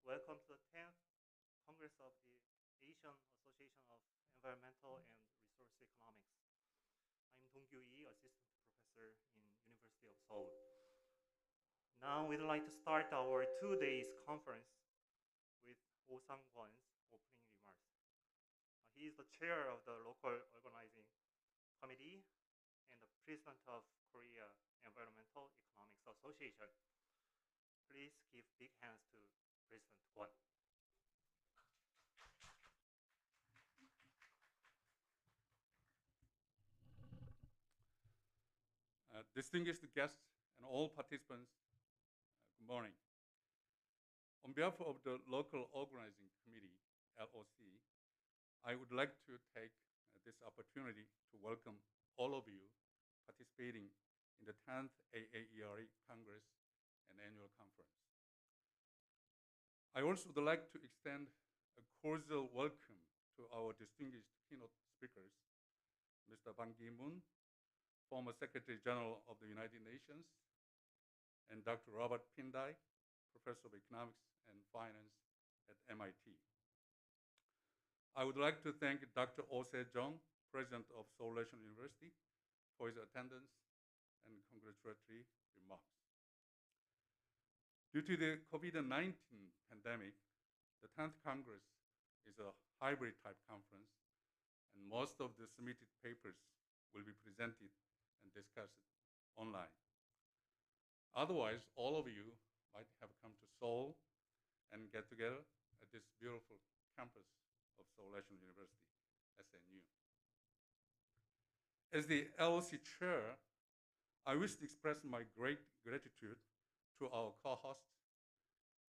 Welcome to the 10th Congress of the Asian Association of Environmental and Resource Economics. I'm Dong-Gyu Lee, Assistant Professor in University of Seoul. Now we'd like to start our 2 days conference with Oh Sang-kwon's opening remarks. He is the chair of the local organizing committee and the president of Korea Environmental Economics Association. Please give big hands to President Kwon. Distinguished guests and all participants, good morning. On behalf of the Local Organizing Committee, LOC, I would like to take this opportunity to welcome all of you participating in the 10th AAERE Congress and Annual Conference. I also would like to extend a cordial welcome to our distinguished keynote speakers, Mr. Ban Ki-moon, former Secretary General of the United Nations, and Dr. Robert Pindai, Professor of Economics and Finance at MIT. I would like to thank Dr. Oh Se-jung, President of Seoul National University, for his attendance and congratulatory remarks. Due to the COVID-19 pandemic, the 10th Congress is a hybrid type conference, and most of the submitted papers will be presented and discussed online. Otherwise, all of you might have come to Seoul and get together at this beautiful campus of Seoul National University, SNU. As the LOC chair, I wish to express my great gratitude to our co-hosts,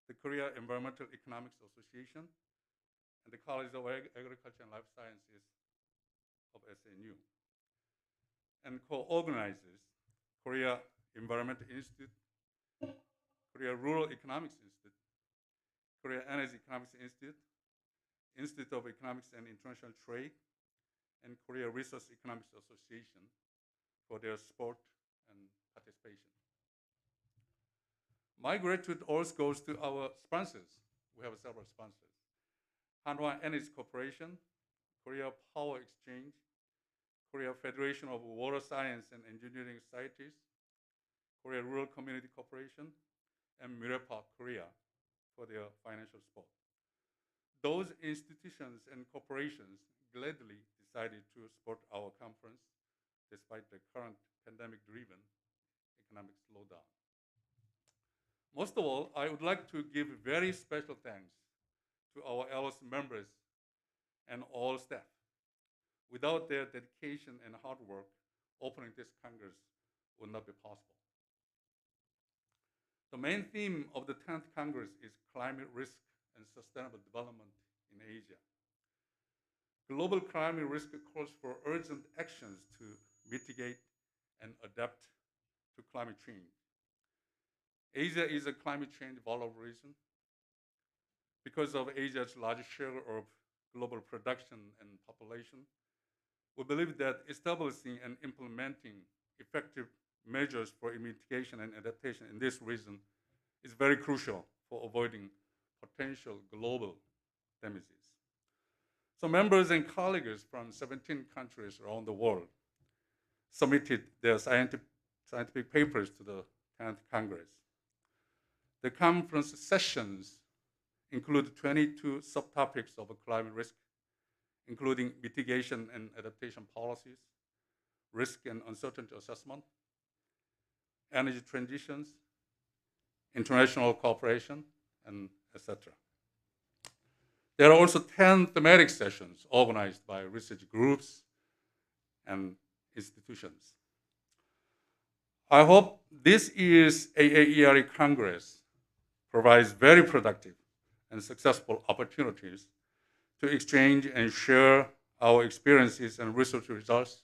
the Korea Environmental Economics Association and the College of Agriculture and Life Sciences of SNU, and co-organizers, Korea Environmental Institute, Korea Rural Economics Institute, Korea Energy Economics Institute, Institute of Economics and International Trade, and Korea Resource Economics Association for their support and participation. My gratitude also goes to our sponsors. We have several sponsors. Hanwha Energy Corporation, Korea Power Exchange, Korea Federation of Water Science and Engineering Societies, Korea Rural Community Corporation, and Mirepa Korea for their financial support. Those institutions and corporations gladly decided to support our conference despite the current pandemic-driven economic slowdown. Most of all, I would like to give very special thanks to our LOC members and all staff. Without their dedication and hard work, opening this Congress would not be possible. The main theme of the 10th Congress is climate risk and sustainable development in Asia. Global climate risk calls for urgent actions to mitigate and adapt to climate change. Asia is a climate change vulnerable region. Because of Asia's large share of global production and population, we believe that establishing and implementing effective measures for mitigation and adaptation in this region is very crucial for avoiding potential global damages. So members and colleagues from 17 countries around the world submitted their scientific papers to the 10th Congress. The conference sessions include 22 subtopics of climate risk, including mitigation and adaptation policies, risk and uncertainty assessment, energy transitions, international cooperation, and etc. There are also 10 thematic sessions organized by research groups and institutions. I hope this year's AAERE Congress provides very productive and successful opportunities to exchange and share our experiences and research results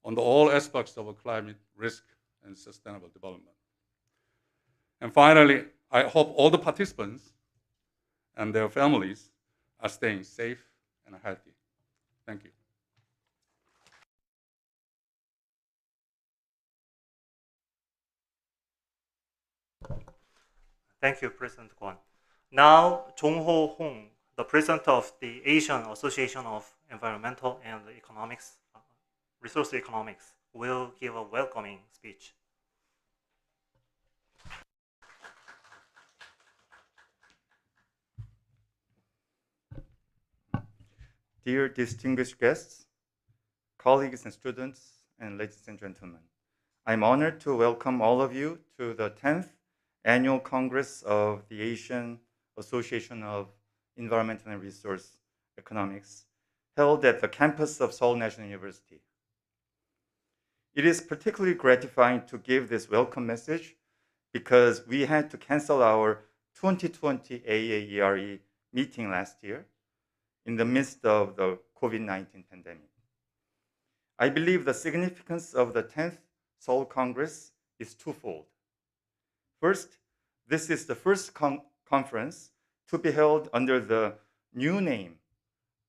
on all aspects of climate risk and sustainable development. And finally, I hope all the participants and their families are staying safe and healthy. Thank you. Thank you, President Kwon. Now, Jong-ho Hong, the president of the Asian Association of Environmental and Economics, Resource Economics, will give a welcoming speech. Dear distinguished guests, colleagues and students, and ladies and gentlemen, I'm honored to welcome all of you to the 10th Annual Congress of the Asian Association of Environmental and Resource Economics, held at the campus of Seoul National University. It is particularly gratifying to give this welcome message because we had to cancel our 2020 AAERE meeting last year in the midst of the COVID-19 pandemic. I believe the significance of the 10th Seoul Congress is twofold. First, this is the first conference to be held under the new name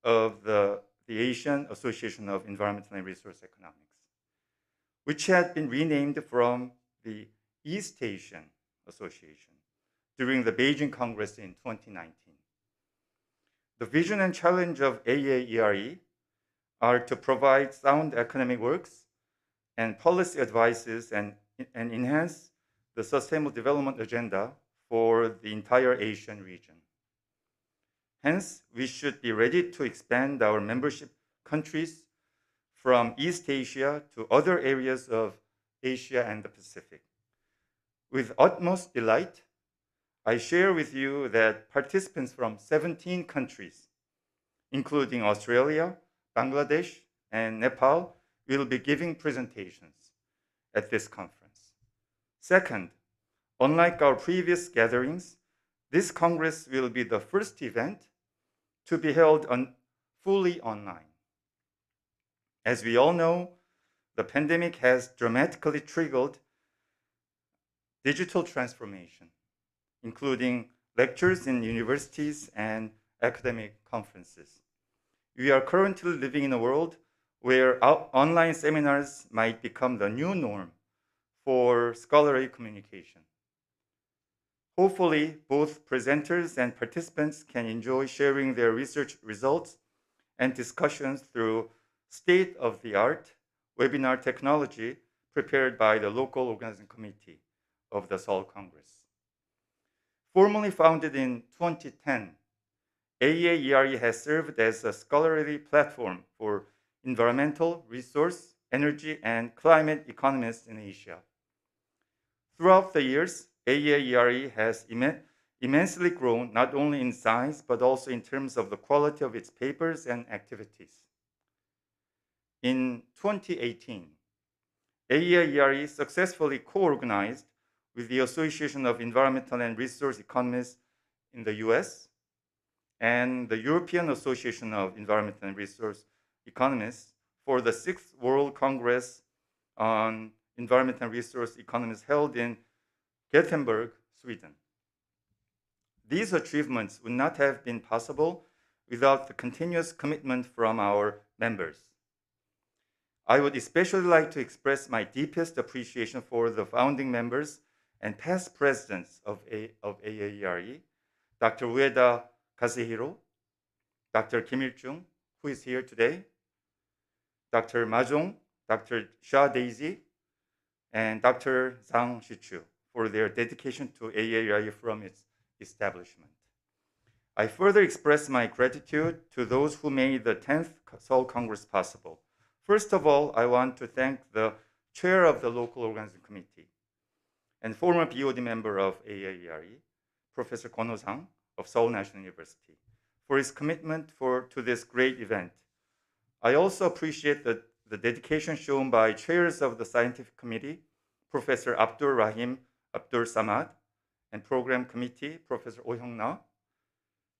of the Asian Association of Environmental and Resource Economics, which had been renamed from the East Asian Association during the Beijing Congress in 2019. The vision and challenge of AAERE are to provide sound academic works and policy advices and enhance the sustainable development agenda for the entire Asian region. Hence, we should be ready to expand our membership countries from East Asia to other areas of Asia and the Pacific. With utmost delight, I share with you that participants from 17 countries, including Australia, Bangladesh, and Nepal, will be giving presentations at this conference. Second, unlike our previous gatherings, this Congress will be the first event to be held fully online. As we all know, the pandemic has dramatically triggered digital transformation, including lectures in universities and academic conferences. We are currently living in a world where online seminars might become the new norm for scholarly communication. Hopefully, both presenters and participants can enjoy sharing their research results and discussions through state-of-the-art webinar technology prepared by the local organizing committee of the Seoul Congress. Formally founded in 2010, AAERE has served as a scholarly platform for environmental, resource, energy, and climate economists in Asia. Throughout the years, AAERE has immensely grown not only in size, but also in terms of the quality of its papers and activities. In 2018, AAERE successfully co-organized with the Association of Environmental and Resource Economists in the US and the European Association of Environmental and Resource Economists for the 6th World Congress on Environmental and Resource Economists held in Gothenburg, Sweden. These achievements would not have been possible without the continuous commitment from our members. I would especially like to express my deepest appreciation for the founding members and past presidents of AAERE, Dr. Ueda Kazuhiro, Dr. Kim Il-jung, who is here today, Dr. Majong, Dr. Sha Daisy, and Dr. Zhang Shichu for their dedication to AAERE from its establishment. I further express my gratitude to those who made the 10th Seoul Congress possible. First of all, I want to thank the chair of the local organizing committee and former BOD member of AAERE, Professor Kono Zhang of Seoul National University, for his commitment to this great event. I also appreciate the dedication shown by chairs of the scientific committee, Professor Abdur Rahim Abdur Samad, and program committee, Professor Oh Hyung-na,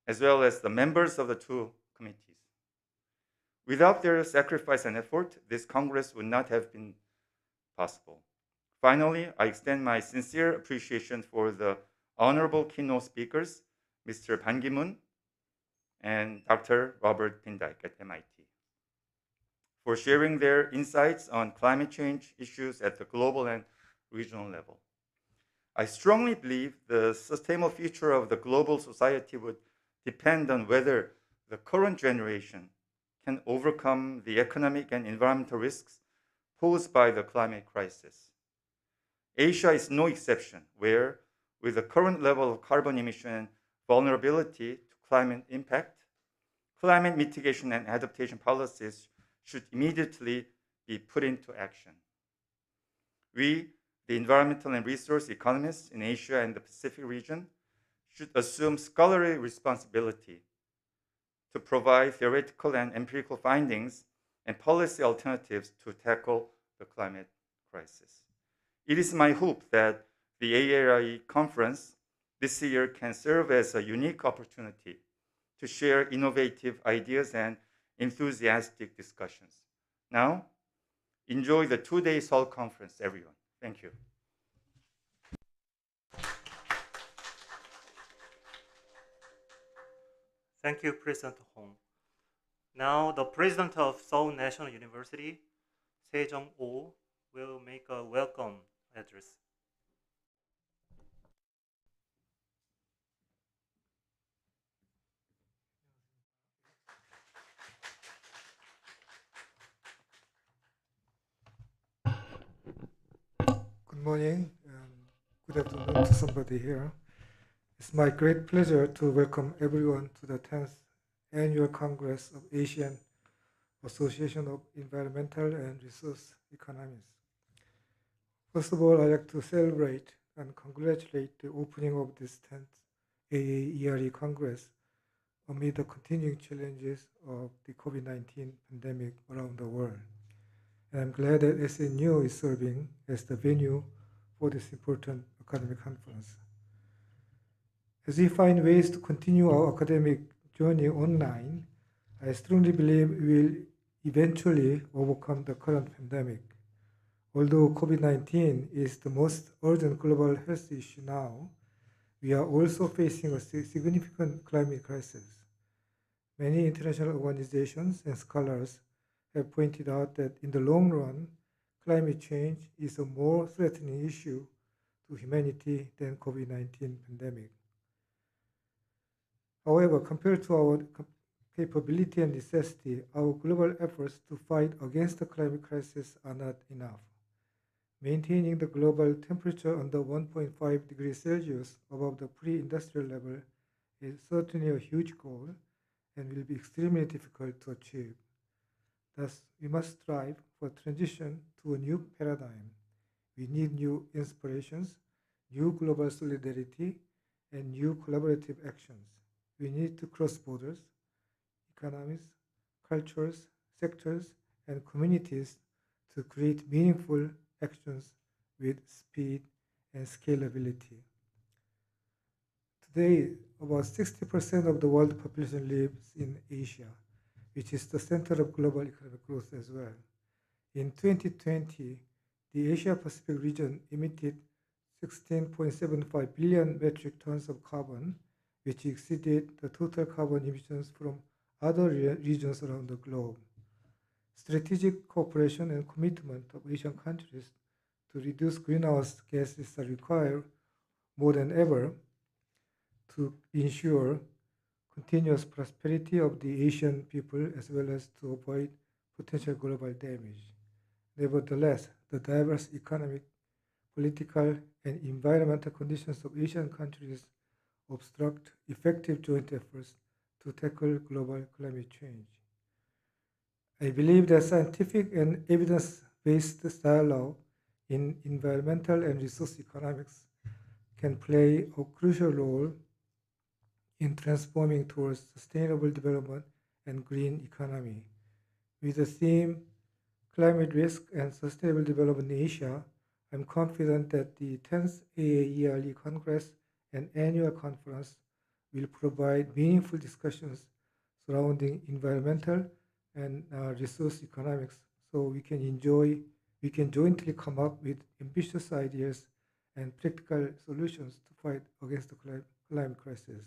as well as the members of the two committees. Without their sacrifice and effort, this Congress would not have been possible. Finally, I extend my sincere appreciation for the honorable keynote speakers, Mr. Ban Ki-moon and Dr. Robert Pindyck at MIT, for sharing their insights on climate change issues at the global and regional level. I strongly believe the sustainable future of the global society would depend on whether the current generation can overcome the economic and environmental risks posed by the climate crisis. Asia is no exception, where, with the current level of carbon emission and vulnerability to climate impact, climate mitigation and adaptation policies should immediately be put into action. We, the environmental and resource economists in Asia and the Pacific region, should assume scholarly responsibility to provide theoretical and empirical findings and policy alternatives to tackle the climate crisis. It is my hope that the AAERE conference this year can serve as a unique opportunity to share innovative ideas and enthusiastic discussions. Now, enjoy the two-day Seoul conference, everyone. Thank you. Thank you, President Hong. Now, the President of Seoul National University, Se-jung-oh, will make a welcome address. Good morning and good afternoon to somebody here. It's my great pleasure to welcome everyone to the 10th Annual Congress of Asian Association of Environmental and Resource Economists. First of all, I'd like to celebrate and congratulate the opening of this 10th AAERE Congress amid the continuing challenges of the COVID-19 pandemic around the world. And I'm glad that SNU is serving as the venue for this important academic conference. As we find ways to continue our academic journey online, I strongly believe we will eventually overcome the current pandemic. Although COVID-19 is the most urgent global health issue now, we are also facing a significant climate crisis. Many international organizations and scholars have pointed out that in the long run, climate change is a more threatening issue to humanity than COVID-19 pandemic. However, compared to our capability and necessity, our global efforts to fight against the climate crisis are not enough. Maintaining the global temperature under 1.5 degrees Celsius above the pre-industrial level is certainly a huge goal and will be extremely difficult to achieve. Thus, we must strive for transition to a new paradigm. We need new inspirations, new global solidarity, and new collaborative actions. We need to cross borders, economies, cultures, sectors, and communities to create meaningful actions with speed and scalability. Today, about 60% of the world population lives in Asia, which is the center of global economic growth as well. In 2020, the Asia-Pacific region emitted 16.75 billion metric tons of carbon, which exceeded the total carbon emissions from other regions around the globe. Strategic cooperation and commitment of Asian countries to reduce greenhouse gases are required more than ever to ensure continuous prosperity of the Asian people as well as to avoid potential global damage. Nevertheless, the diverse economic, political, and environmental conditions of Asian countries obstruct effective joint efforts to tackle global climate change. I believe that scientific and evidence-based dialogue in environmental and resource economics can play a crucial role in transforming towards sustainable development and green economy. With the theme Climate Risk and Sustainable Development in Asia, I'm confident that the 10th AAERE Congress and Annual Conference will provide meaningful discussions surrounding environmental and resource economics so we can jointly come up with ambitious ideas and practical solutions to fight against the climate crisis.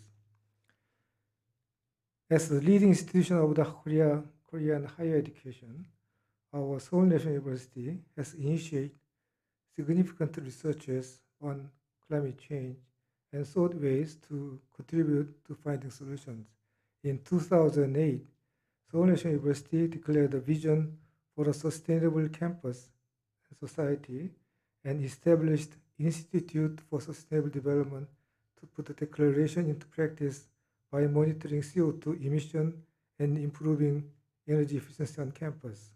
As the leading institution of the Korean higher education, our Seoul National University has initiated significant researches on climate change and sought ways to contribute to finding solutions. In 2008, Seoul National University declared a vision for a sustainable campus and society and established Institute for Sustainable Development to put the declaration into practice by monitoring CO2 emission and improving energy efficiency on campus.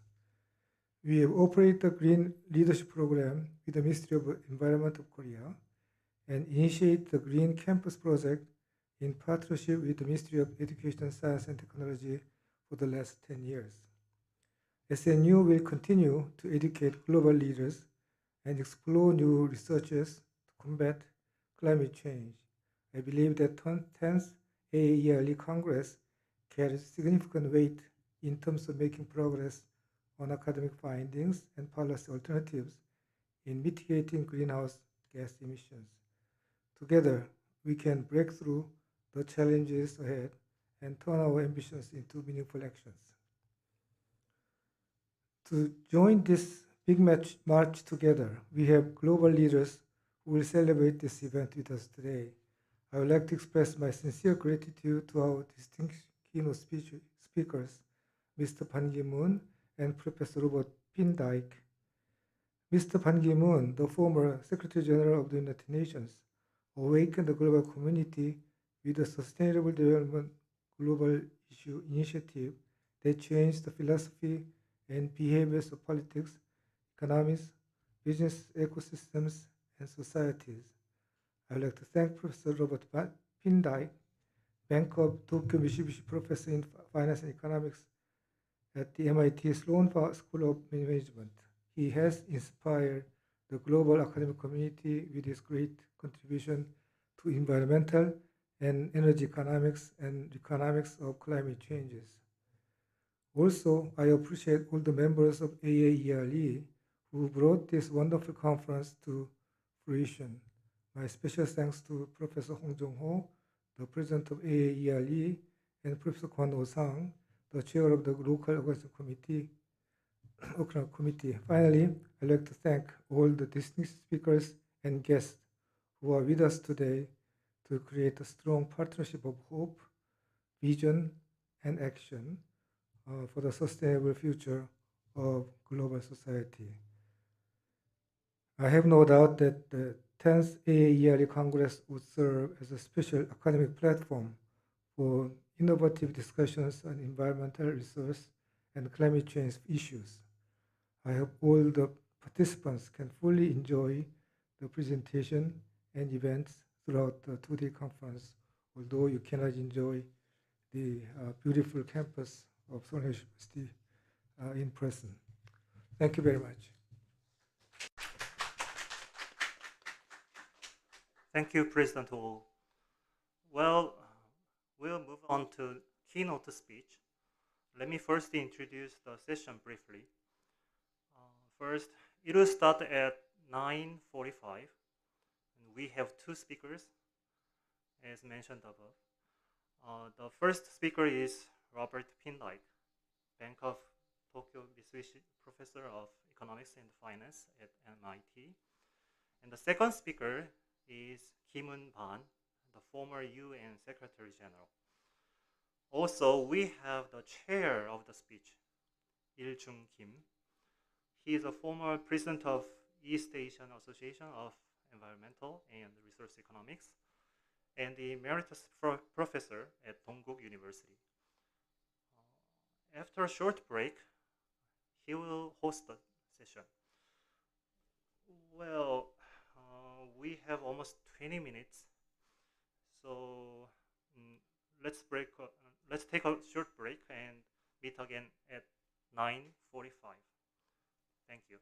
We have operated the Green Leadership Program with the Ministry of Environment of Korea and initiate the Green Campus Project in partnership with the Ministry of Education, Science and Technology for the last 10 years. SNU will continue to educate global leaders and explore new researches to combat climate change. I believe that 10th AAERE Congress carries significant weight in terms of making progress on academic findings and policy alternatives in mitigating greenhouse gas emissions. Together, we can break through the challenges ahead and turn our ambitions into meaningful actions. To join this big march together, we have global leaders who will celebrate this event with us today. I would like to express my sincere gratitude to our distinguished keynote speakers, Mr. Ban Ki-moon and Professor Robert Pindyck. Mr. Ban Ki-moon, the former Secretary General of the United Nations, awakened the global community with the Sustainable Development Global Issue Initiative that changed the philosophy and behaviors of politics, economies, business ecosystems, and societies. I would like to thank Professor Robert Pindyck, Bangkok Tokyo Mitsubishi Professor in Finance and Economics at the MIT Sloan School of Management. He has inspired the global academic community with his great contribution to environmental and energy economics and economics of climate changes. Also, I appreciate all the members of AAERE who brought this wonderful conference to fruition. My special thanks to Professor Hong Jong-ho, the president of AAERE, and Professor Kwon Oh-sang, the chair of the local organizing committee. Finally, I'd like to thank all the distinguished speakers and guests who are with us today to create a strong partnership of hope, vision, and action for the sustainable future of global society. I have no doubt that the 10th AAERE Congress would serve as a special academic platform for innovative discussions on environmental resource and climate change issues. I hope all the participants can fully enjoy the presentation and events throughout the two-day conference, although you cannot enjoy the beautiful campus of Seoul University in person. Thank you very much. Thank you, President Oh. Well, we'll move on to keynote speech. Let me first introduce the session briefly. First, it will start at 9:45. And we have two speakers, as mentioned above. The first speaker is Robert Pindyck, Bank of Tokyo Mitsubishi Professor of Economics and Finance at MIT. And the second speaker is Ki-moon Ban, the former UN Secretary General. Also, we have the chair of the speech, Il-jung Kim. He is a former president of East Asian Association of Environmental and Resource Economics and the emeritus professor at Dongguk University. After a short break, he will host the session. Well, we have almost 20 minutes, so let's take a short break and meet again at 9:45. Thank you.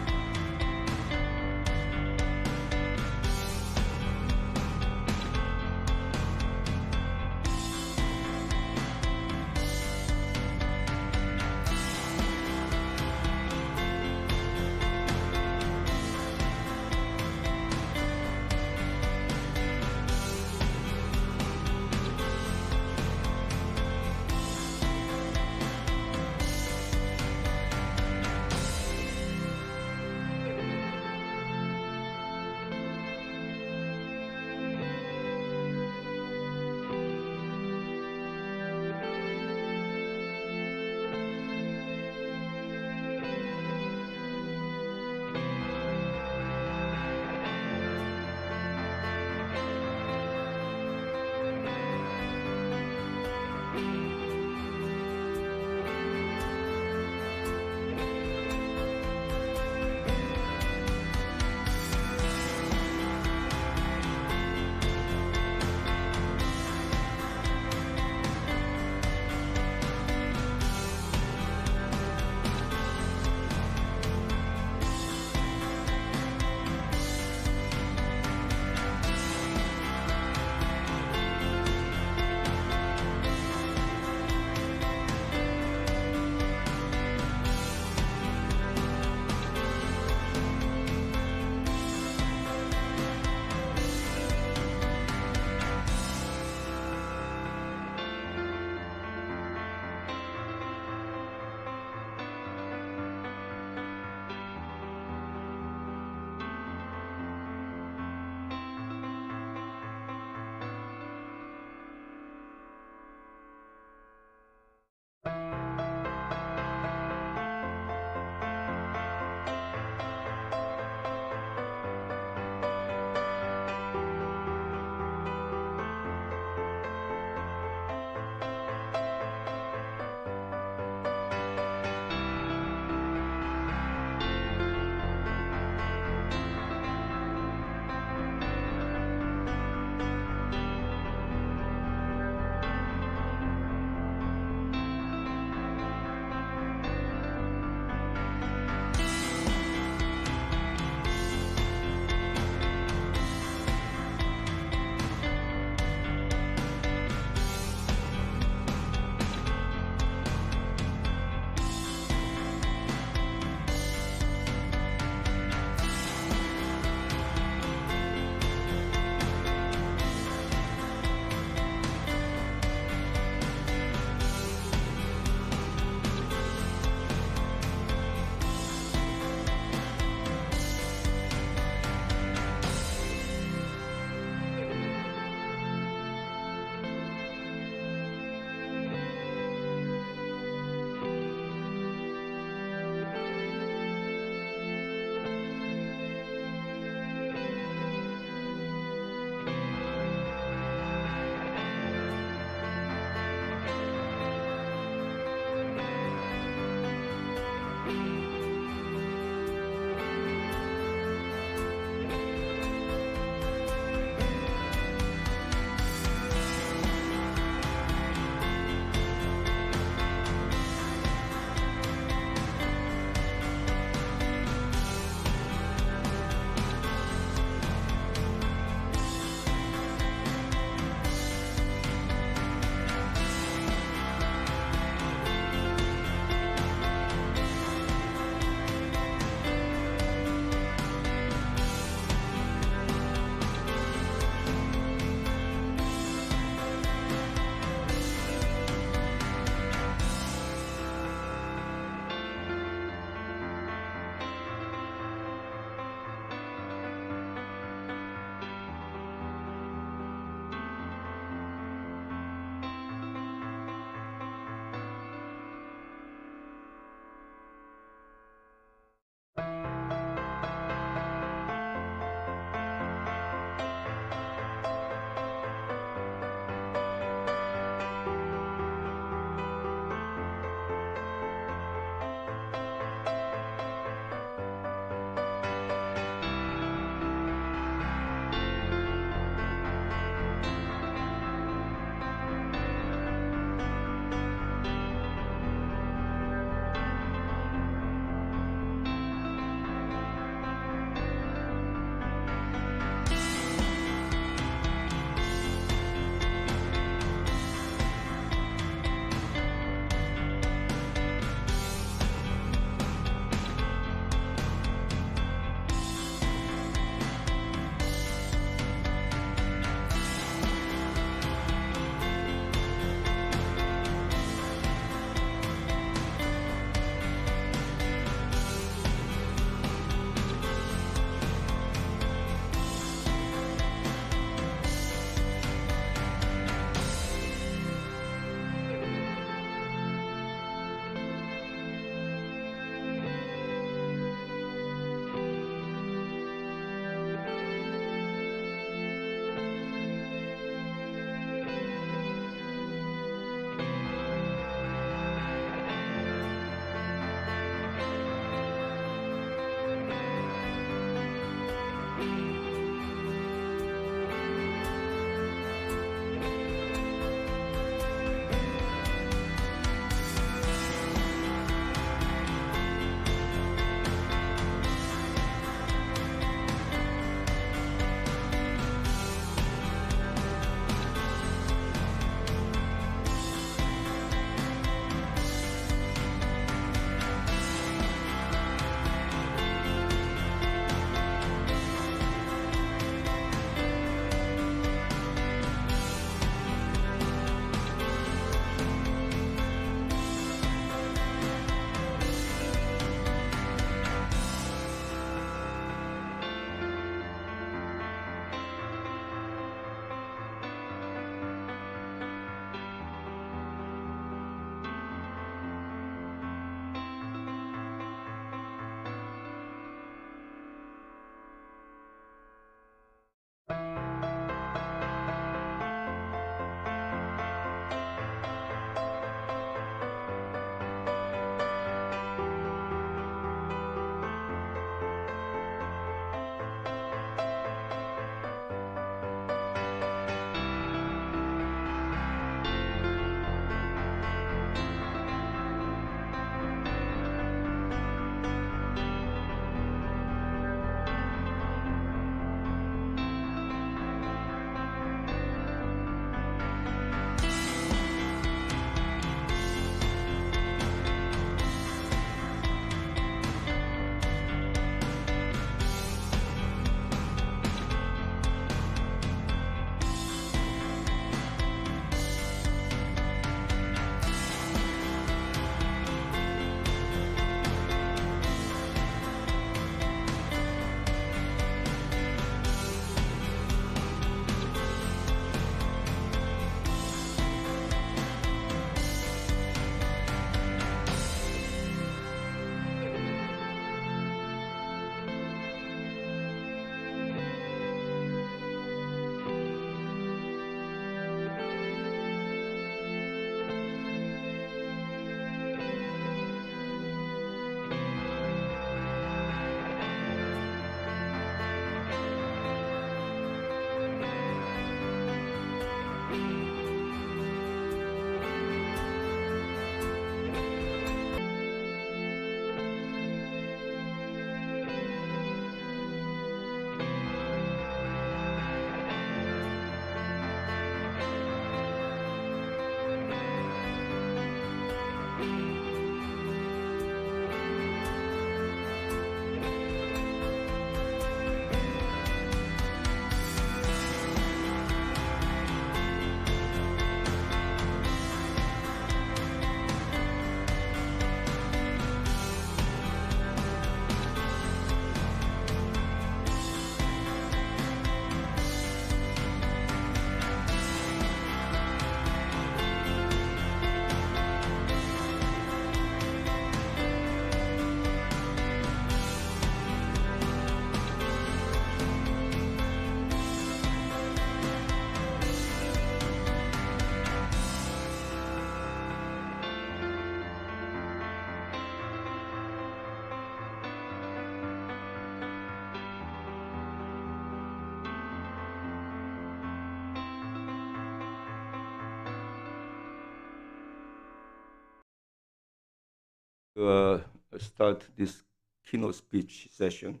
start this keynote speech session.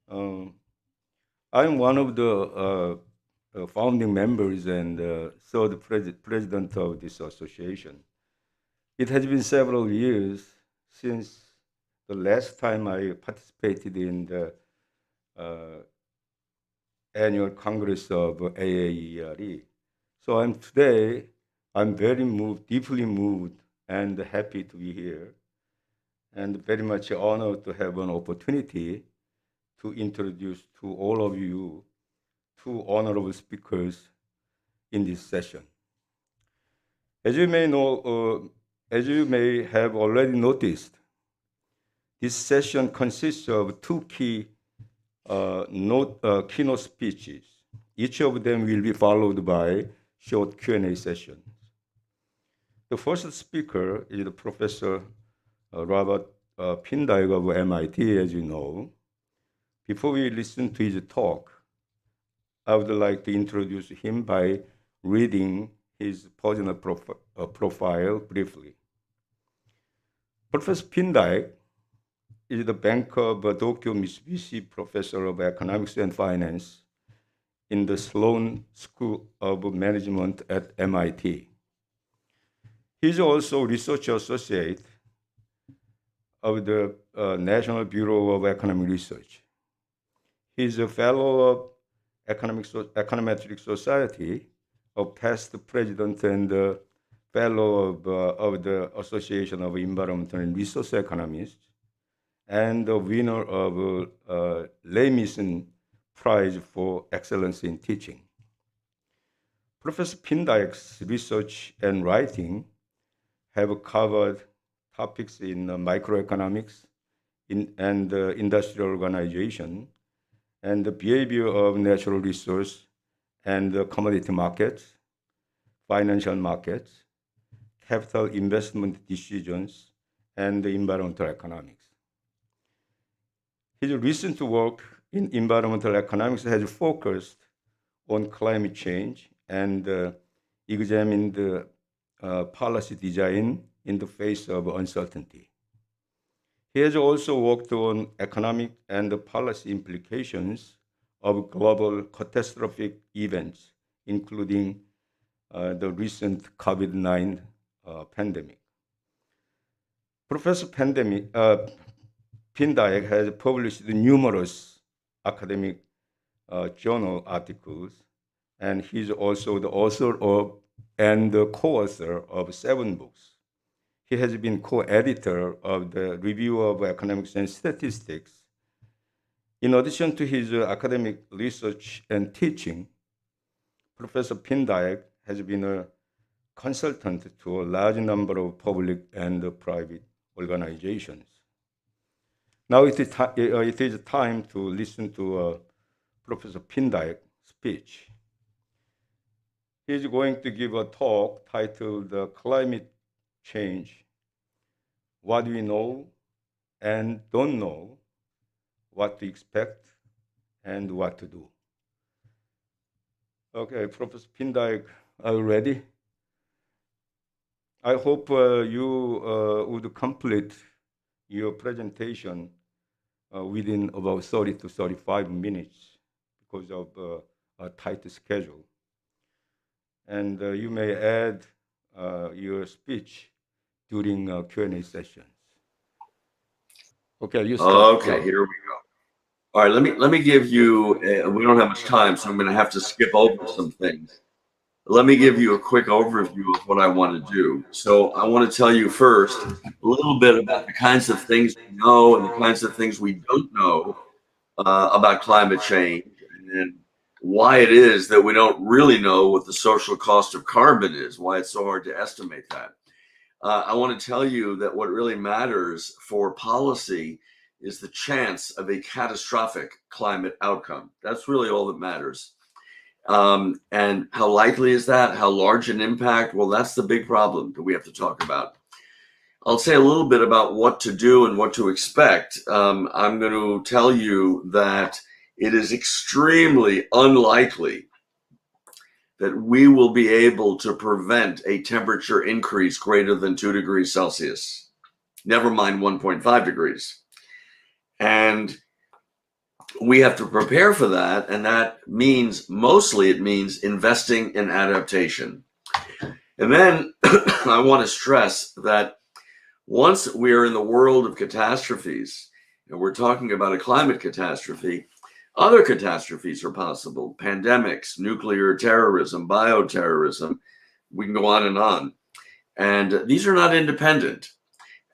I'm one of the founding members and third president of this association. It has been several years since the last time I participated in the annual Congress of AAERE. So I'm very moved, deeply moved, and happy to be here, and very much honored to have an opportunity to introduce to all of you two honorable speakers in this session. As you may know, as you may have already noticed, this session consists of two keynote speeches. Each of them will be followed by short Q&A sessions. The first speaker is Professor Robert Pindyke of MIT, as you know. Before we listen to his talk, I would like to introduce him by reading his personal profile briefly. Professor Pindyke is the Bank of Tokyo Mitsubishi Professor of Economics and Finance in the Sloan School of Management at MIT. He is also Research Associate of the National Bureau of Economic Research. He is a Fellow of Econometric Society, a past president and fellow of the Association of Environmental and Resource Economists, and the winner of Leamison Prize for Excellence in Teaching. Professor Pindyke's research and writing have covered topics in microeconomics and industrial organization, and the behavior of natural resource and commodity markets, financial markets, capital investment decisions, and environmental economics. His recent work in environmental economics has focused on climate change and examined policy design in the face of uncertainty. He has also worked on economic and policy implications of global catastrophic events, including the recent COVID-19 pandemic. Professor Pindyke has published numerous academic journal articles, and he's also the author of and the co-author of 7 books. He has been co-editor of the Review of Economics and Statistics. In addition to his academic research and teaching, Professor Pindyke has been a consultant to a large number of public and private organizations. Now it is time to listen to Professor Pindyke's speech. He is going to give a talk titled Climate Change, What We Know and Don't Know, What to Expect and What to Do. Okay, Professor Pindyke, are you ready? I hope you would complete your presentation within about 30 to 35 minutes because of a tight schedule. And you may add your speech during Q&A sessions. Okay, you start. Okay, here we go. All right, let me give you. We don't have much time, so I'm going to have to skip over some things. Let me give you a quick overview of what I want to do. So I want to tell you first a little bit about the kinds of things we know and the kinds of things we don't know about climate change, and then why it is that we don't really know what the social cost of carbon is, why it's so hard to estimate that. I want to tell you that what really matters for policy is the chance of a catastrophic climate outcome. That's really all that matters. And how likely is that? How large an impact? Well, that's the big problem that we have to talk about. I'll say a little bit about what to do and what to expect. I'm going to tell you that it is extremely unlikely that we will be able to prevent a temperature increase greater than 2 degrees Celsius. never mind 1.5 degrees. And we have to prepare for that, and that means, mostly it means investing in adaptation. And then I want to stress that once we are in the world of catastrophes, and we're talking about a climate catastrophe, other catastrophes are possible: pandemics, nuclear terrorism, bioterrorism. We can go on. And these are not independent.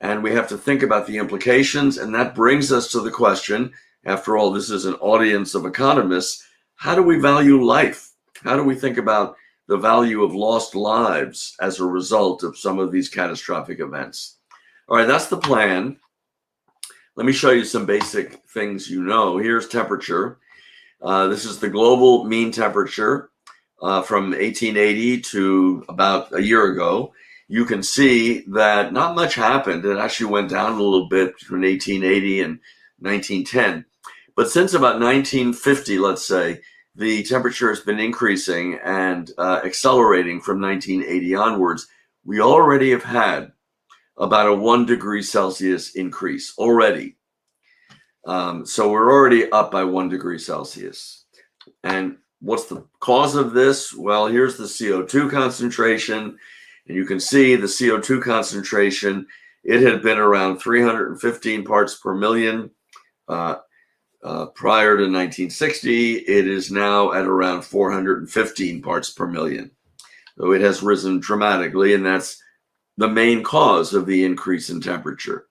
And we have to think about the implications. And that brings us to the question, after all, this is an audience of economists, how do we value life? How do we think about the value of lost lives as a result of some of these catastrophic events? All right, that's the plan. Let me show you some basic things you know. Here's temperature. This is the global mean temperature from 1880 to about a year ago. You can see that not much happened. It actually went down a little bit between 1880 and 1910. But since about 1950, let's say, the temperature has been increasing and accelerating from 1980 onwards. We already have had about a 1 degree Celsius increase already. So we're already up by 1 degree Celsius. And what's the cause of this? Well, here's the CO2 concentration. And you can see the CO2 concentration. It had been around 315 parts per million prior to 1960. It is now at around 415 parts per million. So it has risen dramatically, and that's the main cause of the increase in temperature.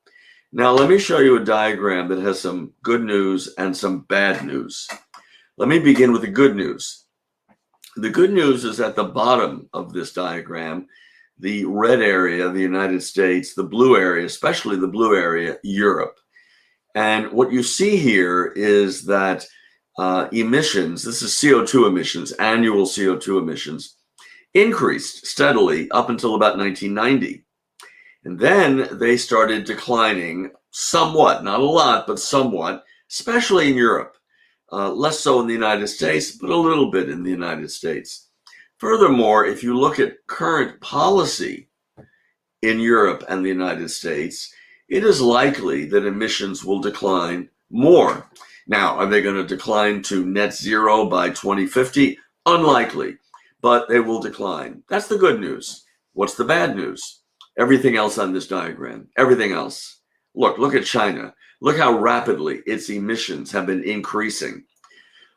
Now, let me show you a diagram that has some good news and some bad news. Let me begin with the good news. The good news is at the bottom of this diagram, the red area, the United States, the blue area, especially the blue area, Europe. And what you see here is that emissions, this is CO2 emissions, annual CO2 emissions, increased steadily up until about 1990. And then they started declining somewhat, not a lot, but somewhat, especially in Europe. Less so in the United States, but a little bit in the United States. Furthermore, if you look at current policy in Europe and the United States, it is likely that emissions will decline more. Now, are they going to decline to net zero by 2050? Unlikely, but they will decline. That's the good news. What's the bad news? Everything else on this diagram, everything else. Look at China. Look how rapidly its emissions have been increasing.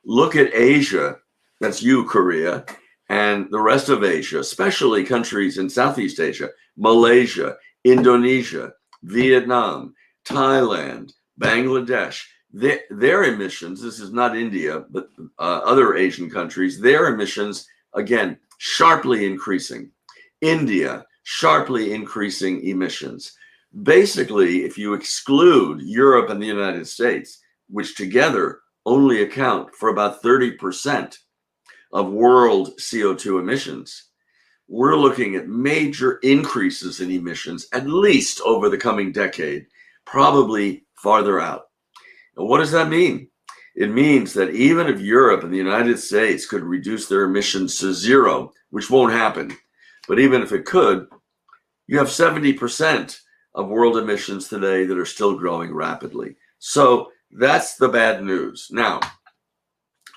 Look at Asia, that's you, Korea, and the rest of Asia, especially countries in Southeast Asia, Malaysia, Indonesia, Vietnam, Thailand, Bangladesh. Their emissions, this is not India, but other Asian countries, their emissions, again, sharply increasing. India, sharply increasing emissions. Basically, if you exclude Europe and the United States, which together only account for about 30% of world CO2 emissions, we're looking at major increases in emissions, at least over the coming decade, probably farther out. And what does that mean? It means that even if Europe and the United States could reduce their emissions to zero, which won't happen, but even if it could, you have 70% of world emissions today that are still growing rapidly. So that's the bad news. Now,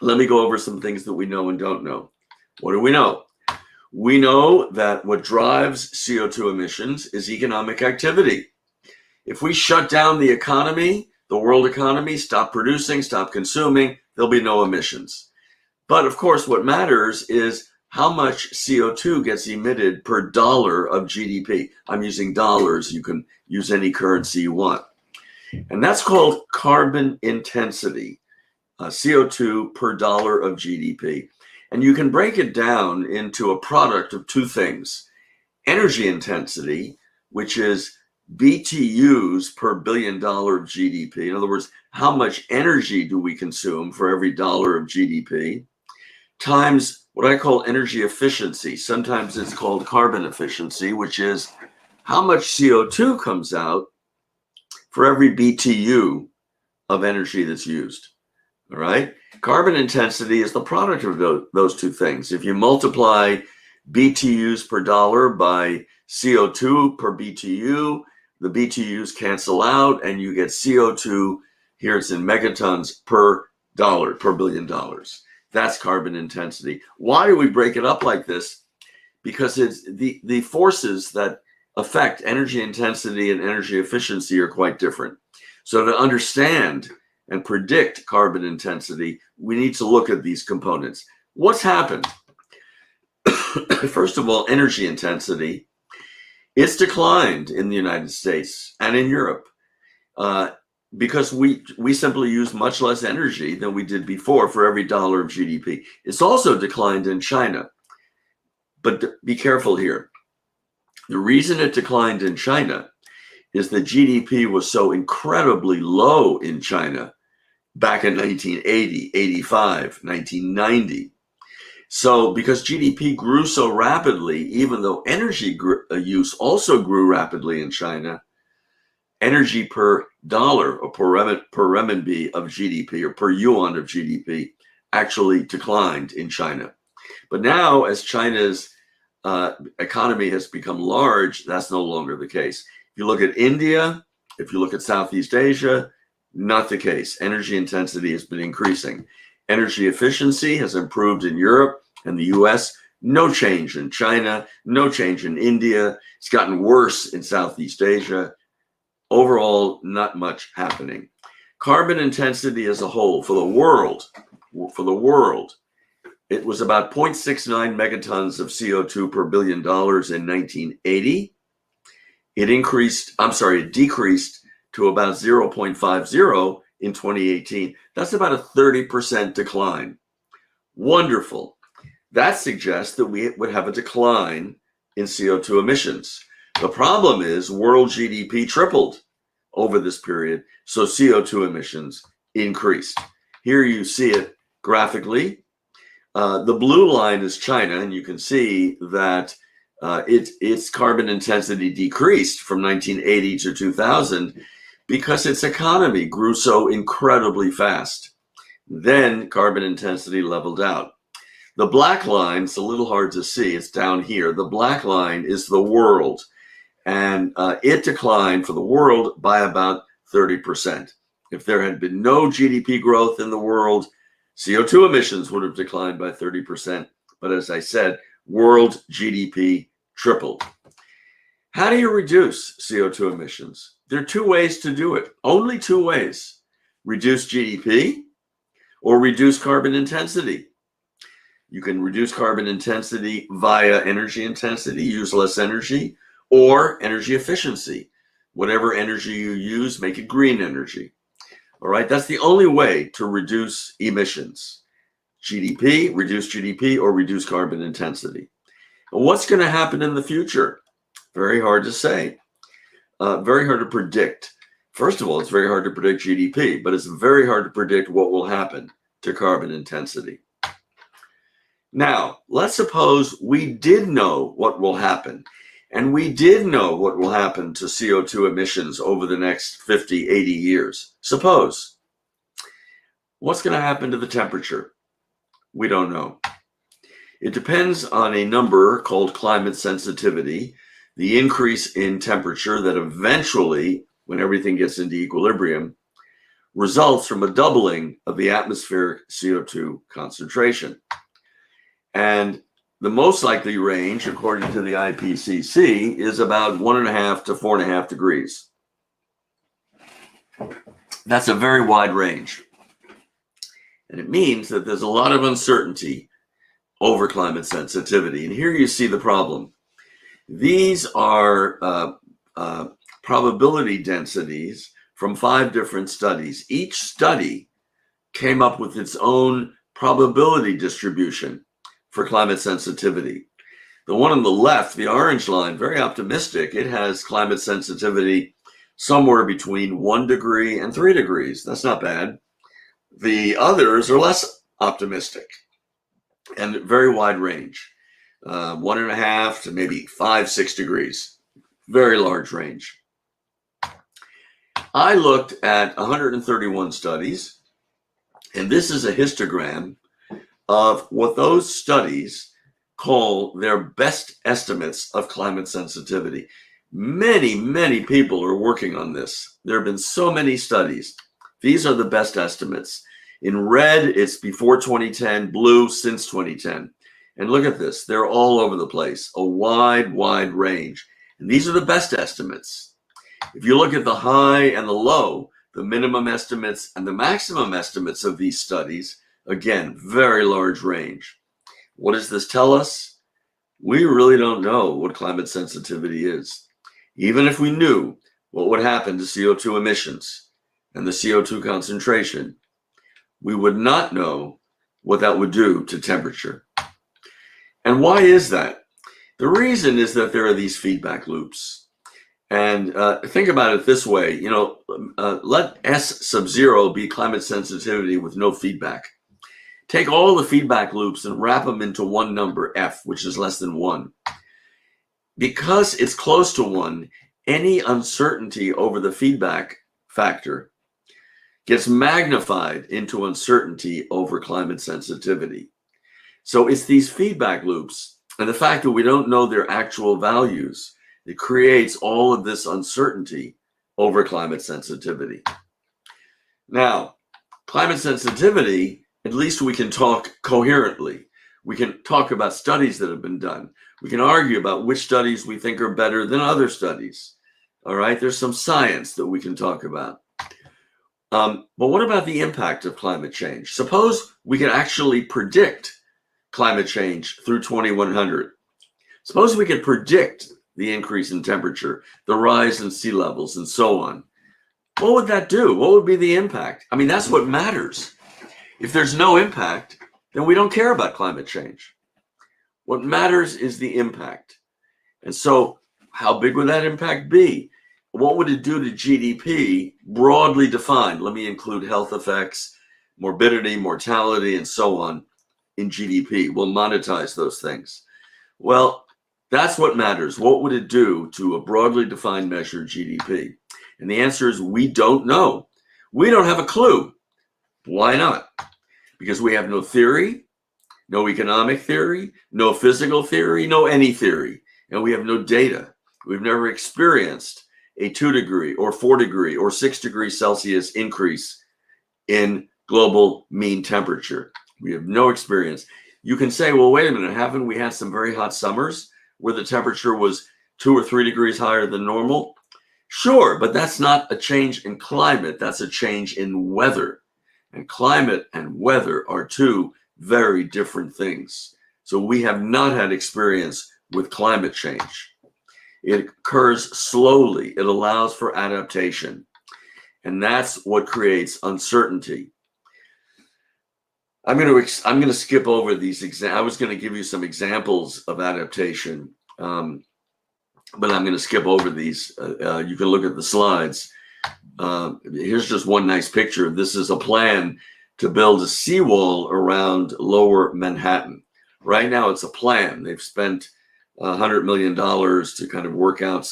let me go over some things that we know and don't know. What do we know? We know that what drives CO2 emissions is economic activity. If we shut down the economy, the world economy, stop producing, stop consuming, there'll be no emissions. But of course, what matters is how much CO2 gets emitted per dollar of GDP. I'm using dollars. You can use any currency you want. And that's called carbon intensity, CO2 per dollar of GDP. And you can break it down into a product of two things: energy intensity, which is BTUs per $1 billion of GDP. In other words, how much energy do we consume for every dollar of GDP, times what I call energy efficiency. Sometimes it's called carbon efficiency, which is how much CO2 comes out for every BTU of energy that's used. All right. Carbon intensity is the product of those two things. If you multiply BTUs per dollar by CO2 per BTU, the BTUs cancel out, and you get CO2. Here it's in megatons per dollar, per $1 billion. That's carbon intensity. Why do we break it up like this? Because it's the forces that affect energy intensity and energy efficiency are quite different. So to understand and predict carbon intensity, we need to look at these components. What's happened? First of all, energy intensity. It's declined in the United States and in Europe because we simply use much less energy than we did before for every dollar of GDP. It's also declined in China. But be careful here. The reason it declined in China is that GDP was so incredibly low in China back in 1980, 85, 1990. So because GDP grew so rapidly, even though energy use also grew rapidly in China, energy per dollar or per renminbi of GDP or per yuan of GDP actually declined in China. But now, as China's economy has become large, that's no longer the case. If you look at India, if you look at Southeast Asia, not the case. Energy intensity has been increasing. Energy efficiency has improved in Europe and the US. No change in China, no change in India. It's gotten worse in Southeast Asia. Overall, not much happening. Carbon intensity as a whole for the world, it was about 0.69 megatons of CO2 per $1 billion in 1980. It decreased to about 0.50 in 2018. That's about a 30% decline. Wonderful. That suggests that we would have a decline in CO2 emissions. The problem is world GDP tripled over this period, so CO2 emissions increased. Here you see it graphically. The blue line is China, and you can see that its carbon intensity decreased from 1980 to 2000 because its economy grew so incredibly fast. Then carbon intensity leveled out. The black line, it's a little hard to see, it's down here. The black line is the world, and it declined for the world by about 30%. If there had been no GDP growth in the world, CO2 emissions would have declined by 30%. But as I said, world GDP tripled. How do you reduce CO2 emissions? There are two ways to do it, only two ways: reduce GDP or reduce carbon intensity. You can reduce carbon intensity via energy intensity, use less energy, or energy efficiency. Whatever energy you use, make it green energy. All right, that's the only way to reduce emissions. reduce GDP, or reduce carbon intensity. And what's going to happen in the future? Very hard to say. Very hard to predict. First of all, it's very hard to predict GDP, but it's very hard to predict what will happen to carbon intensity. Now, let's suppose we did know what will happen, and we did know what will happen to CO2 emissions over the next 50, 80 years. Suppose. What's going to happen to the temperature? We don't know. It depends on a number called climate sensitivity, the increase in temperature that eventually, when everything gets into equilibrium, results from a doubling of the atmospheric CO2 concentration. And the most likely range, according to the IPCC, is about 1.5 to 4.5 degrees. That's a very wide range. And it means that there's a lot of uncertainty over climate sensitivity. And here you see the problem. These are probability densities from 5 different studies. Each study came up with its own probability distribution for climate sensitivity. The one on the left, the orange line, very optimistic. It has climate sensitivity somewhere between 1 degree and 3 degrees. That's not bad. The others are less optimistic and very wide range, 1.5 to maybe 5, 6 degrees. Very large range. I looked at 131 studies, and this is a histogram of what those studies call their best estimates of climate sensitivity. Many people are working on this. There have been so many studies. These are the best estimates. In red, it's before 2010, blue since 2010. And look at this, they're all over the place, a wide range. And these are the best estimates. If you look at the high and the low, the minimum estimates and the maximum estimates of these studies, again, very large range. What does this tell us? We really don't know what climate sensitivity is. Even if we knew what would happen to CO2 emissions and the CO2 concentration, we would not know what that would do to temperature. And why is that? The reason is that there are these feedback loops. And think about it this way, let S sub 0 be climate sensitivity with no feedback. Take all the feedback loops and wrap them into one number, F, which is less than 1. Because it's close to 1, any uncertainty over the feedback factor gets magnified into uncertainty over climate sensitivity. So it's these feedback loops and the fact that we don't know their actual values that creates all of this uncertainty over climate sensitivity. Now, climate sensitivity, at least we can talk coherently. We can talk about studies that have been done. We can argue about which studies we think are better than other studies. All right, there's some science that we can talk about. But what about the impact of climate change? Suppose we can actually predict climate change through 2100. Suppose we could predict the increase in temperature, the rise in sea levels, and so on. What would that do? What would be the impact? I mean, that's what matters. If there's no impact, then we don't care about climate change. What matters is the impact. And so how big would that impact be? What would it do to GDP broadly defined? Let me include health effects, morbidity, mortality, and so on in GDP. We'll monetize those things. Well, that's what matters. What would it do to a broadly defined measure of GDP? And the answer is we don't know. We don't have a clue. Why not? Because we have no theory, no economic theory, no physical theory, no any theory, and we have no data. We've never experienced a 2 degree or 4 degree or 6 degrees Celsius increase in global mean temperature. We have no experience. You can say, well, wait a minute, haven't we had some very hot summers where the temperature was 2 or 3 degrees higher than normal? Sure, but that's not a change in climate. That's a change in weather. And climate and weather are two very different things. So we have not had experience with climate change. It occurs slowly. It allows for adaptation. And that's what creates uncertainty. I'm going to skip over these. I was going to give you some examples of adaptation, but I'm going to skip over these. You can look at the slides. Here's just one nice picture. This is a plan to build a seawall around lower Manhattan. Right now, it's a plan. They've spent $100 million to kind of work out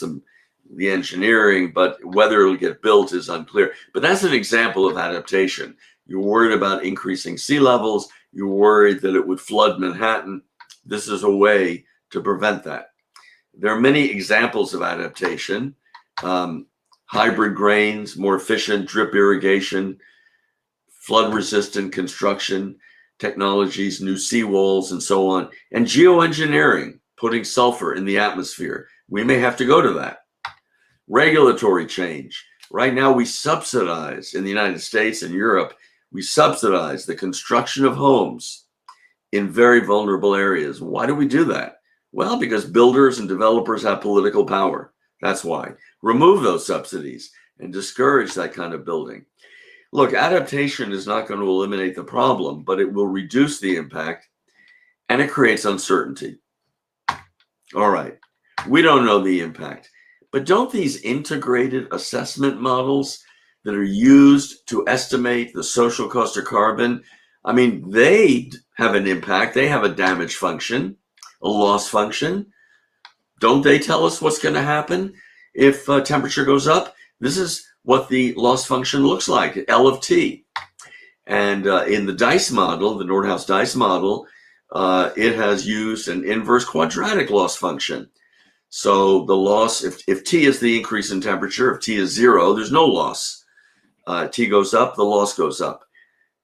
the engineering, but whether it'll get built is unclear. But that's an example of adaptation. You're worried about increasing sea levels. You're worried that it would flood Manhattan. This is a way to prevent that. There are many examples of adaptation. Hybrid grains, more efficient drip irrigation, flood-resistant construction technologies, new seawalls, and so on. And geoengineering, putting sulfur in the atmosphere. We may have to go to that. Regulatory change. Right now, we subsidize, in the United States and Europe, we subsidize the construction of homes in very vulnerable areas. Why do we do that? Well, because builders and developers have political power. That's why. Remove those subsidies and discourage that kind of building. Look, adaptation is not going to eliminate the problem, but it will reduce the impact, and it creates uncertainty. All right, we don't know the impact, but don't these integrated assessment models that are used to estimate the social cost of carbon, I mean, they have an impact. They have a damage function, a loss function. Don't they tell us what's going to happen if temperature goes up? This is what the loss function looks like, L of T. And in the DICE model, the Nordhaus DICE model, it has used an inverse quadratic loss function. So the loss, if T is the increase in temperature, if T is 0, there's no loss. T goes up, the loss goes up.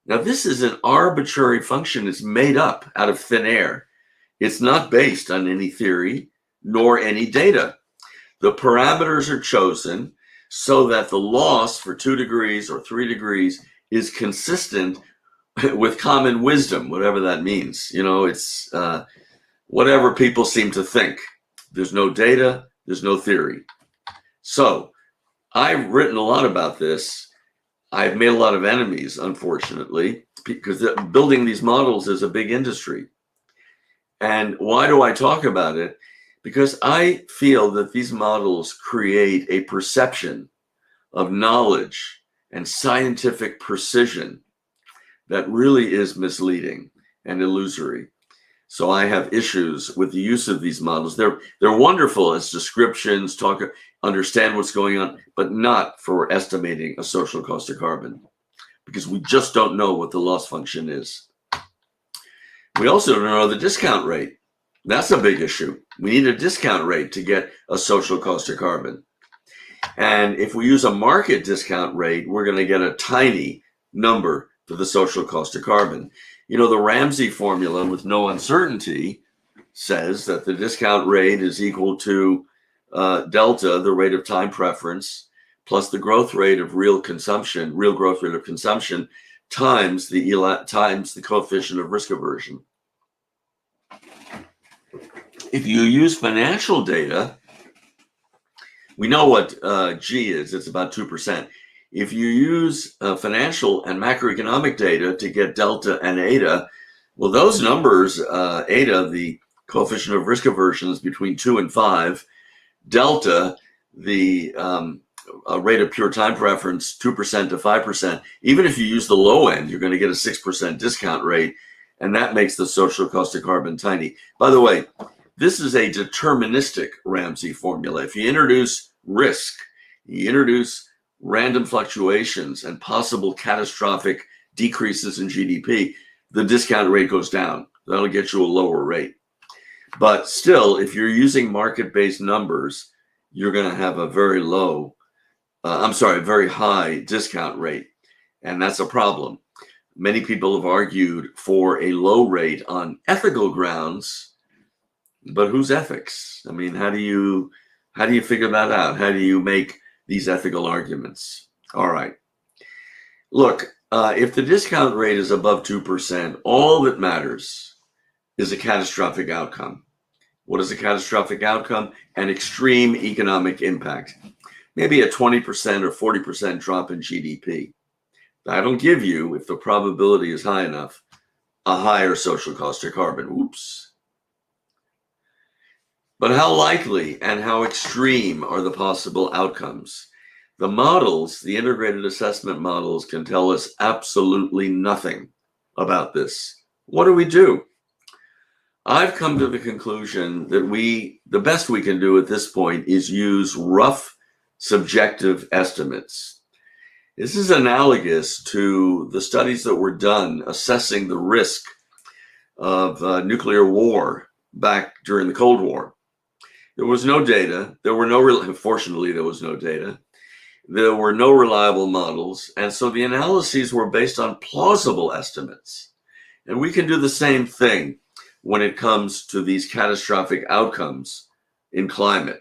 Now this is an arbitrary function. It's made up out of thin air. It's not based on any theory nor any data. The parameters are chosen so that the loss for 2 degrees or 3 degrees is consistent with common wisdom, whatever that means. You know, it's whatever people seem to think. There's no data, there's no theory. So I've written a lot about this. I've made a lot of enemies, unfortunately, because building these models is a big industry. And why do I talk about it? Because I feel that these models create a perception of knowledge and scientific precision that really is misleading and illusory. So I have issues with the use of these models. They're wonderful as descriptions, understand what's going on, but not for estimating a social cost of carbon, because we just don't know what the loss function is. We also don't know the discount rate. That's a big issue. We need a discount rate to get a social cost of carbon. And if we use a market discount rate, we're going to get a tiny number for the social cost of carbon. You know, the Ramsey formula with no uncertainty says that the discount rate is equal to delta, the rate of time preference, plus the growth rate of real growth rate of consumption, times the coefficient of risk aversion. If you use financial data, we know what G is. It's about 2%. If you use financial and macroeconomic data to get delta and eta, well, those numbers, eta, the coefficient of risk aversion, is between 2 and 5. Delta, the rate of pure time preference, 2% to 5%. Even if you use the low end, you're going to get a 6% discount rate, and that makes the social cost of carbon tiny. By the way, this is a deterministic Ramsey formula. If you introduce risk, you introduce random fluctuations and possible catastrophic decreases in GDP, the discount rate goes down. That'll get you a lower rate. But still, if you're using market-based numbers, you're going to have a very high discount rate. And that's a problem. Many people have argued for a low rate on ethical grounds, but whose ethics? I mean, how do you figure that out? How do you make these ethical arguments? All right. Look, if the discount rate is above 2%, all that matters is a catastrophic outcome. What is a catastrophic outcome? An extreme economic impact. Maybe a 20% or 40% drop in GDP. That'll give you, if the probability is high enough, a higher social cost of carbon. Oops. But how likely and how extreme are the possible outcomes? The models, the integrated assessment models, can tell us absolutely nothing about this. What do we do? I've come to the conclusion that the best we can do at this point is use rough subjective estimates. This is analogous to the studies that were done assessing the risk of nuclear war back during the Cold War. There was no data. Fortunately, there was no data. There were no reliable models. And so the analyses were based on plausible estimates. And we can do the same thing when it comes to these catastrophic outcomes in climate.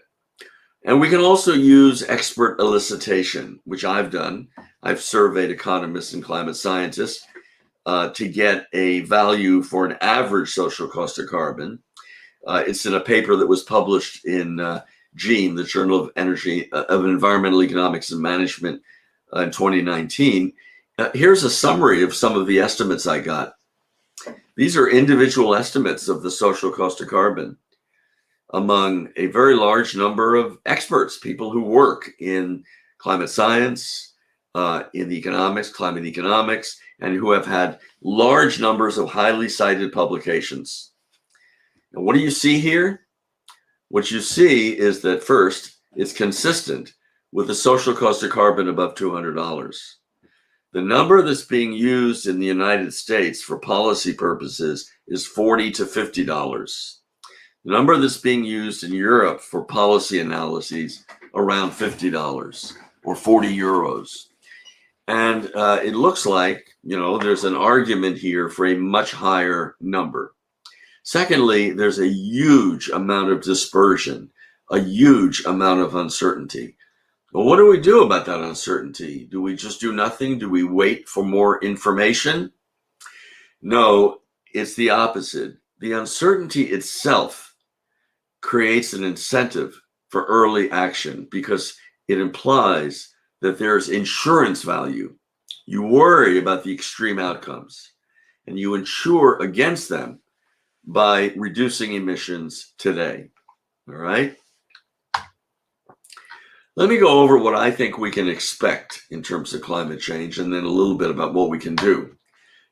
And we can also use expert elicitation, which I've done. I've surveyed economists and climate scientists to get a value for an average social cost of carbon. It's in a paper that was published in GEAM, the Journal of Environmental Economics and Management, in 2019. Here's a summary of some of the estimates I got. These are individual estimates of the social cost of carbon among a very large number of experts, people who work in climate science, in climate economics, and who have had large numbers of highly cited publications. And what do you see here? What you see is that first, it's consistent with the social cost of carbon above $200. The number that's being used in the United States for policy purposes is $40 to $50. The number that's being used in Europe for policy analyses around $50 or 40 euros. And it looks like, there's an argument here for a much higher number. Secondly, there's a huge amount of dispersion, a huge amount of uncertainty. Well, what do we do about that uncertainty? Do we just do nothing? Do we wait for more information? No, it's the opposite. The uncertainty itself creates an incentive for early action because it implies that there's insurance value. You worry about the extreme outcomes and you insure against them by reducing emissions today. All right. Let me go over what I think we can expect in terms of climate change and then a little bit about what we can do.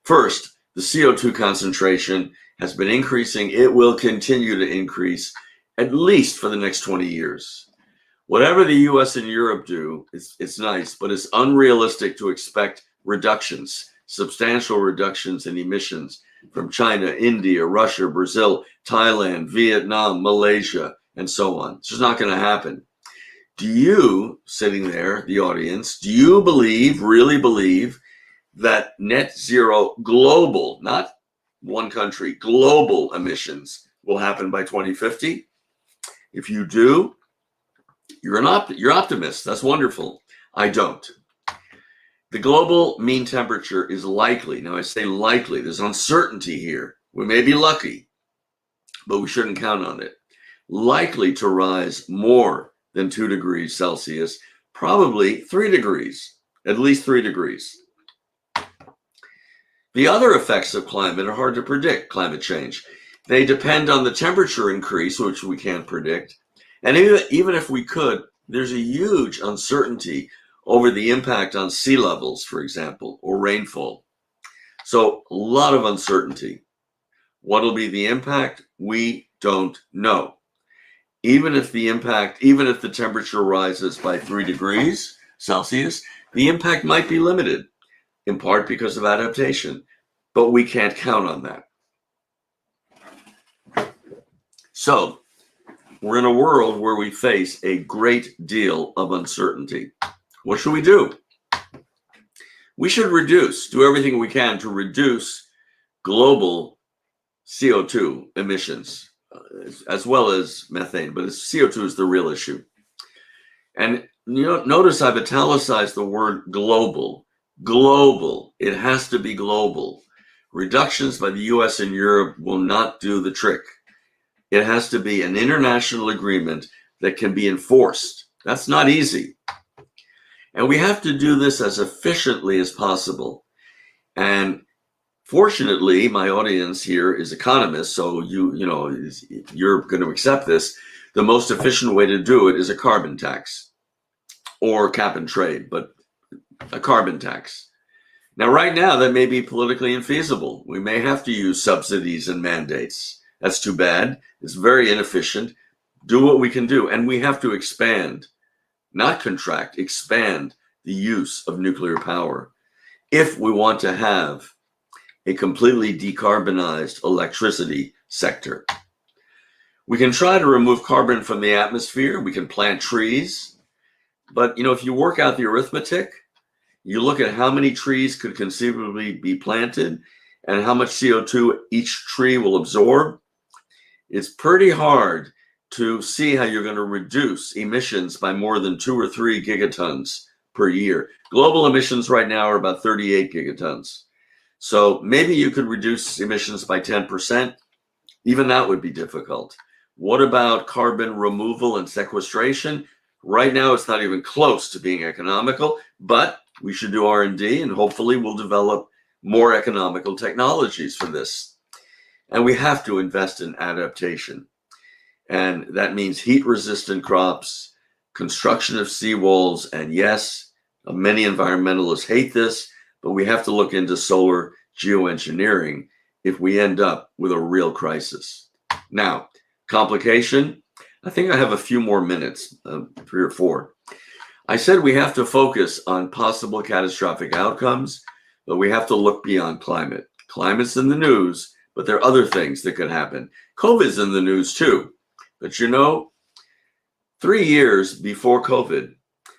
First, the CO2 concentration has been increasing. It will continue to increase at least for the next 20 years. Whatever the US and Europe do, it's nice, but it's unrealistic to expect reductions, substantial reductions in emissions from China, India, Russia, Brazil, Thailand, Vietnam, Malaysia, and so on. It's just not going to happen. Do you, sitting there, the audience, do you really believe that net zero global, not one country, global emissions will happen by 2050? If you do, you're optimist. That's wonderful. I don't. The global mean temperature is likely. Now I say likely. There's uncertainty here. We may be lucky, but we shouldn't count on it. Likely to rise more than 2 degrees Celsius, probably 3 degrees, at least 3 degrees. The other effects of climate are hard to predict, climate change. They depend on the temperature increase, which we can't predict. And even if we could, there's a huge uncertainty over the impact on sea levels, for example, or rainfall. So a lot of uncertainty. What will be the impact? We don't know. Even if the temperature rises by 3 degrees Celsius, the impact might be limited, in part because of adaptation, but we can't count on that. So we're in a world where we face a great deal of uncertainty. What should we do? We should do everything we can to reduce global CO2 emissions, as well as methane, but CO2 is the real issue. And notice I've italicized the word global. Global. It has to be global. Reductions by the US and Europe will not do the trick. It has to be an international agreement that can be enforced. That's not easy. And we have to do this as efficiently as possible. And fortunately, my audience here is economists, so you're going to accept this. The most efficient way to do it is a carbon tax or cap and trade, but a carbon tax. Now, right now, that may be politically infeasible. We may have to use subsidies and mandates. That's too bad. It's very inefficient. Do what we can do. And we have to expand, not contract, expand the use of nuclear power if we want to have a completely decarbonized electricity sector. We can try to remove carbon from the atmosphere. We can plant trees. But, if you work out the arithmetic, you look at how many trees could conceivably be planted and how much CO2 each tree will absorb, it's pretty hard to see how you're going to reduce emissions by more than 2 or 3 gigatons per year. Global emissions right now are about 38 gigatons. So maybe you could reduce emissions by 10%. Even that would be difficult. What about carbon removal and sequestration? Right now, it's not even close to being economical, but we should do R&D and hopefully we'll develop more economical technologies for this. And we have to invest in adaptation. And that means heat-resistant crops, construction of seawalls, and yes, many environmentalists hate this, but we have to look into solar geoengineering if we end up with a real crisis. Now, complication, I think I have a few more minutes, 3 or 4. I said we have to focus on possible catastrophic outcomes, but we have to look beyond climate. Climate's in the news, but there are other things that could happen. COVID's in the news too. But you know, 3 years before COVID,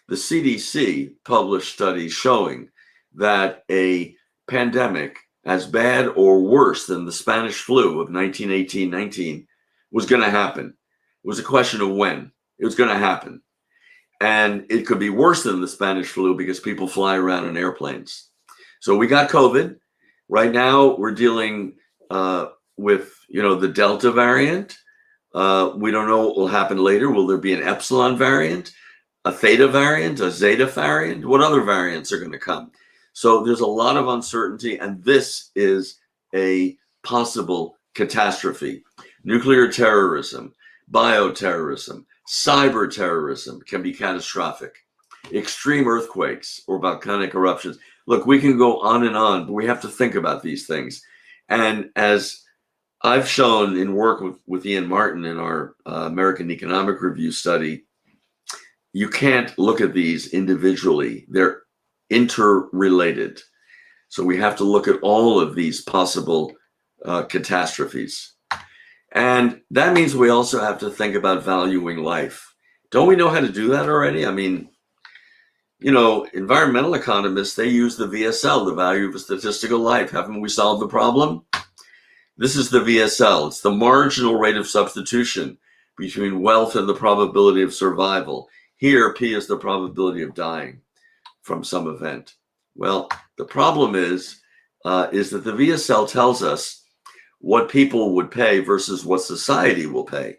the CDC published studies showing that a pandemic as bad or worse than the Spanish flu of 1918-19 was going to happen. It was a question of when. It was going to happen. And it could be worse than the Spanish flu because people fly around in airplanes. So we got COVID. Right now, we're dealing with, the Delta variant. We don't know what will happen later. Will there be an Epsilon variant, a Theta variant, a Zeta variant? What other variants are going to come? So there's a lot of uncertainty, and this is a possible catastrophe. Nuclear terrorism, bioterrorism, cyber terrorism can be catastrophic. Extreme earthquakes or volcanic eruptions. Look, we can go on and on, but we have to think about these things. And as I've shown in work with Ian Martin in our American Economic Review study, you can't look at these individually. They're interrelated. So we have to look at all of these possible catastrophes. And that means we also have to think about valuing life. Don't we know how to do that already? I mean, environmental economists, they use the VSL, the value of a statistical life. Haven't we solved the problem? This is the VSL. It's the marginal rate of substitution between wealth and the probability of survival. Here, P is the probability of dying from some event. Well, the problem is that the VSL tells us what people would pay versus what society will pay.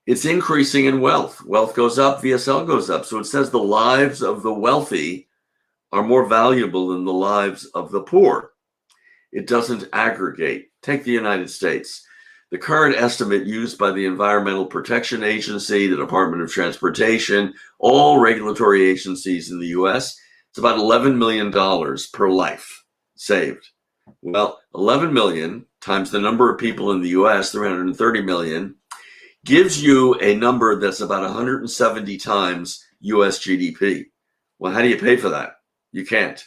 It's increasing in wealth. Wealth goes up, VSL goes up. So it says the lives of the wealthy are more valuable than the lives of the poor. It doesn't aggregate. Take the United States. The current estimate used by the Environmental Protection Agency, the Department of Transportation, all regulatory agencies in the US, it's about $11 million per life saved. Well, 11 million times the number of people in the US, 330 million, gives you a number that's about 170 times US GDP. Well, how do you pay for that? You can't.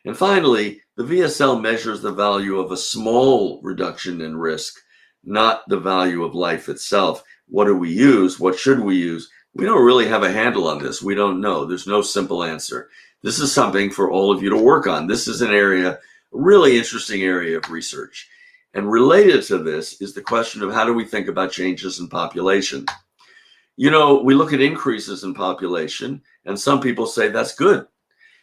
And finally, the VSL measures the value of a small reduction in risk, not the value of life itself. What do we use? What should we use? We don't really have a handle on this. We don't know. There's no simple answer. This is something for all of you to work on. This is an area, a really interesting area of research. And related to this is the question of how do we think about changes in population? We look at increases in population, and some people say that's good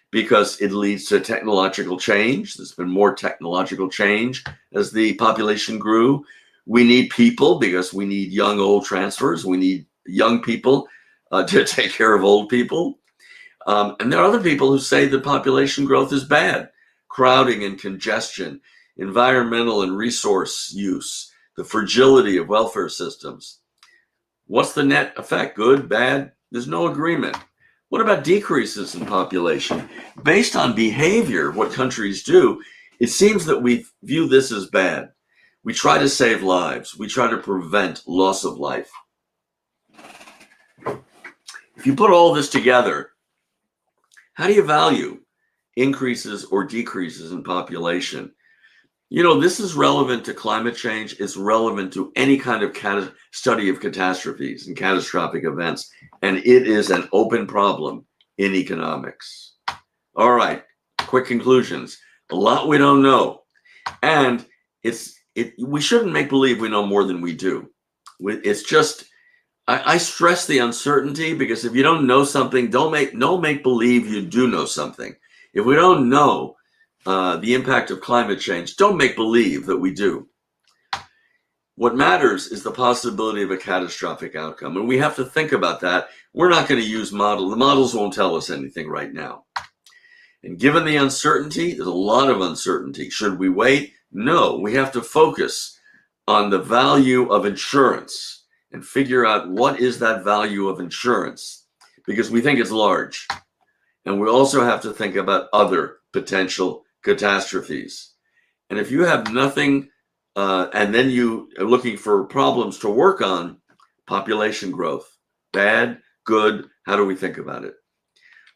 because it leads to technological change. There's been more technological change as the population grew. We need people because we need young-old transfers. We need young people to take care of old people. And there are other people who say that population growth is bad. Crowding and congestion, environmental and resource use, the fragility of welfare systems. What's the net effect? Good, bad? There's no agreement. What about decreases in population? Based on behavior, what countries do, it seems that we view this as bad. We try to save lives. We try to prevent loss of life. If you put all this together, how do you value increases or decreases in population? This is relevant to climate change. It's relevant to any kind of study of catastrophes and catastrophic events. And it is an open problem in economics. All right, quick conclusions. A lot we don't know. And we shouldn't make believe we know more than we do. It's just, I stress the uncertainty because if you don't know something, don't make believe you do know something. If we don't know the impact of climate change, don't make believe that we do. What matters is the possibility of a catastrophic outcome. And we have to think about that. We're not going to use models. The models won't tell us anything right now. And given the uncertainty, there's a lot of uncertainty. Should we wait? No, we have to focus on the value of insurance and figure out what is that value of insurance, because we think it's large. And we also have to think about other potential catastrophes. And if you have nothing, and then you are looking for problems to work on, population growth, bad, good, how do we think about it?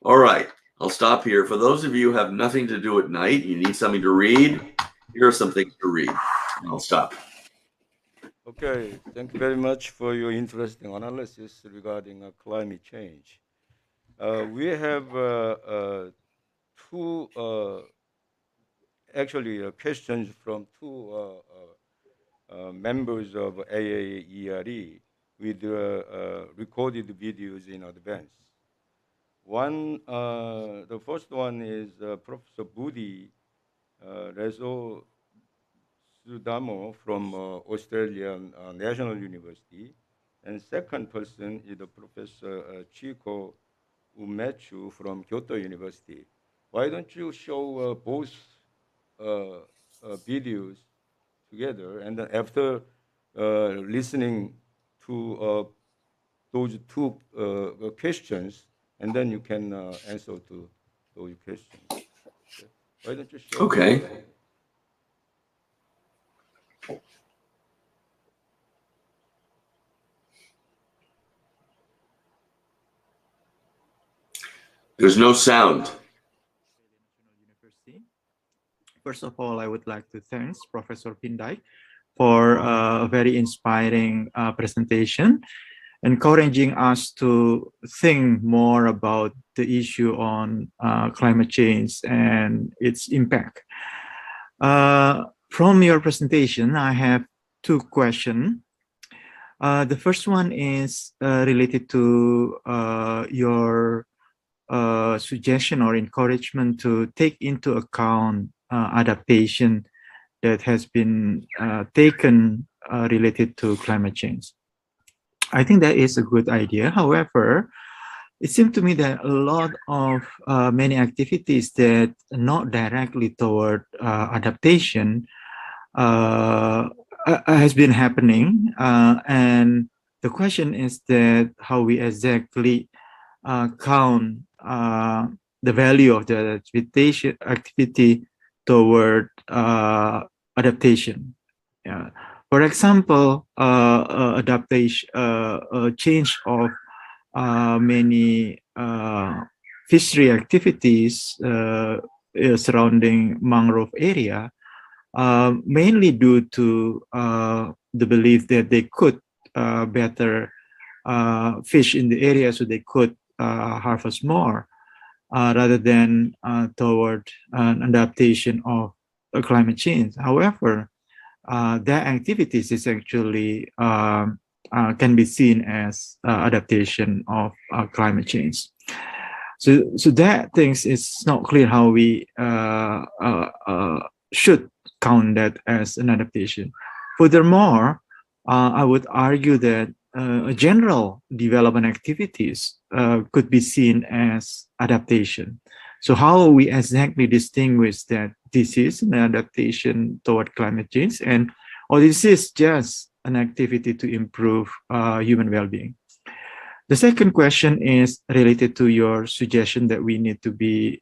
All right, I'll stop here. For those of you who have nothing to do at night, you need something to read, here are some things to read. I'll stop. Okay, thank you very much for your interesting analysis regarding climate change. We have two, questions from two members of AAERE with recorded videos in advance. The first one is Professor Budi Rezo Sudamo from Australian National University. And second person is the Professor Chico Umechu from Kyoto University. Why don't you show both videos together, and then after listening to those two questions, and then you can answer to those questions. Okay. Why don't you show? Okay. There's no sound. First of all, I would like to thank Professor Pindai for a very inspiring presentation, encouraging us to think more about the issue on climate change and its impact. From your presentation, I have two questions. The first one is related to your suggestion or encouragement to take into account adaptation that has been taken related to climate change. I think that is a good idea. However, it seems to me that a lot of many activities that are not directly toward adaptation has been happening. And the question is that how we exactly count the value of the activity toward adaptation. Yeah. For example, adaptation, change of many fishery activities surrounding mangrove area, mainly due to the belief that they could better fish in the area, so they could harvest more, rather than toward an adaptation of climate change. However, their activities is actually can be seen as adaptation of climate change. So that things is not clear how we should count that as an adaptation. Furthermore, I would argue that general development activities could be seen as adaptation. So how we exactly distinguish that this is an adaptation toward climate change, or this is just an activity to improve human well-being? The second question is related to your suggestion that we need to be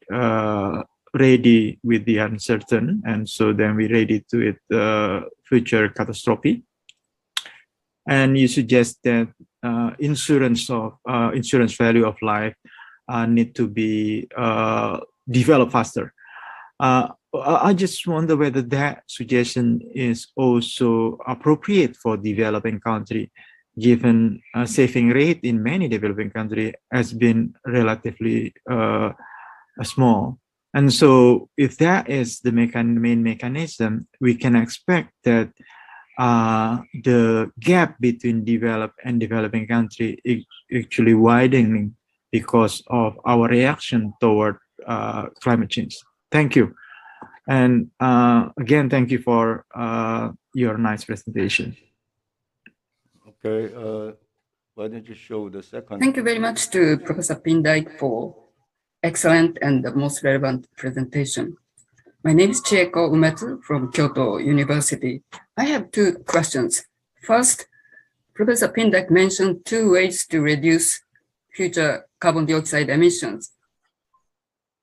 ready with the uncertain, and so then we ready to it future catastrophe. And you suggest that insurance value of life need to be developed faster. I just wonder whether that suggestion is also appropriate for developing country, given saving rate in many developing countries has been relatively small. And so if that is the main mechanism, we can expect that the gap between developed and developing country is actually widening because of our reaction toward climate change. Thank you. And again, thank you for your nice presentation. Okay, why don't you show the second? Thank you very much to Professor Pindai for excellent and the most relevant presentation. My name is Chieko Umetsu from Kyoto University. I have two questions. First, Professor Pindai mentioned two ways to reduce future carbon dioxide emissions: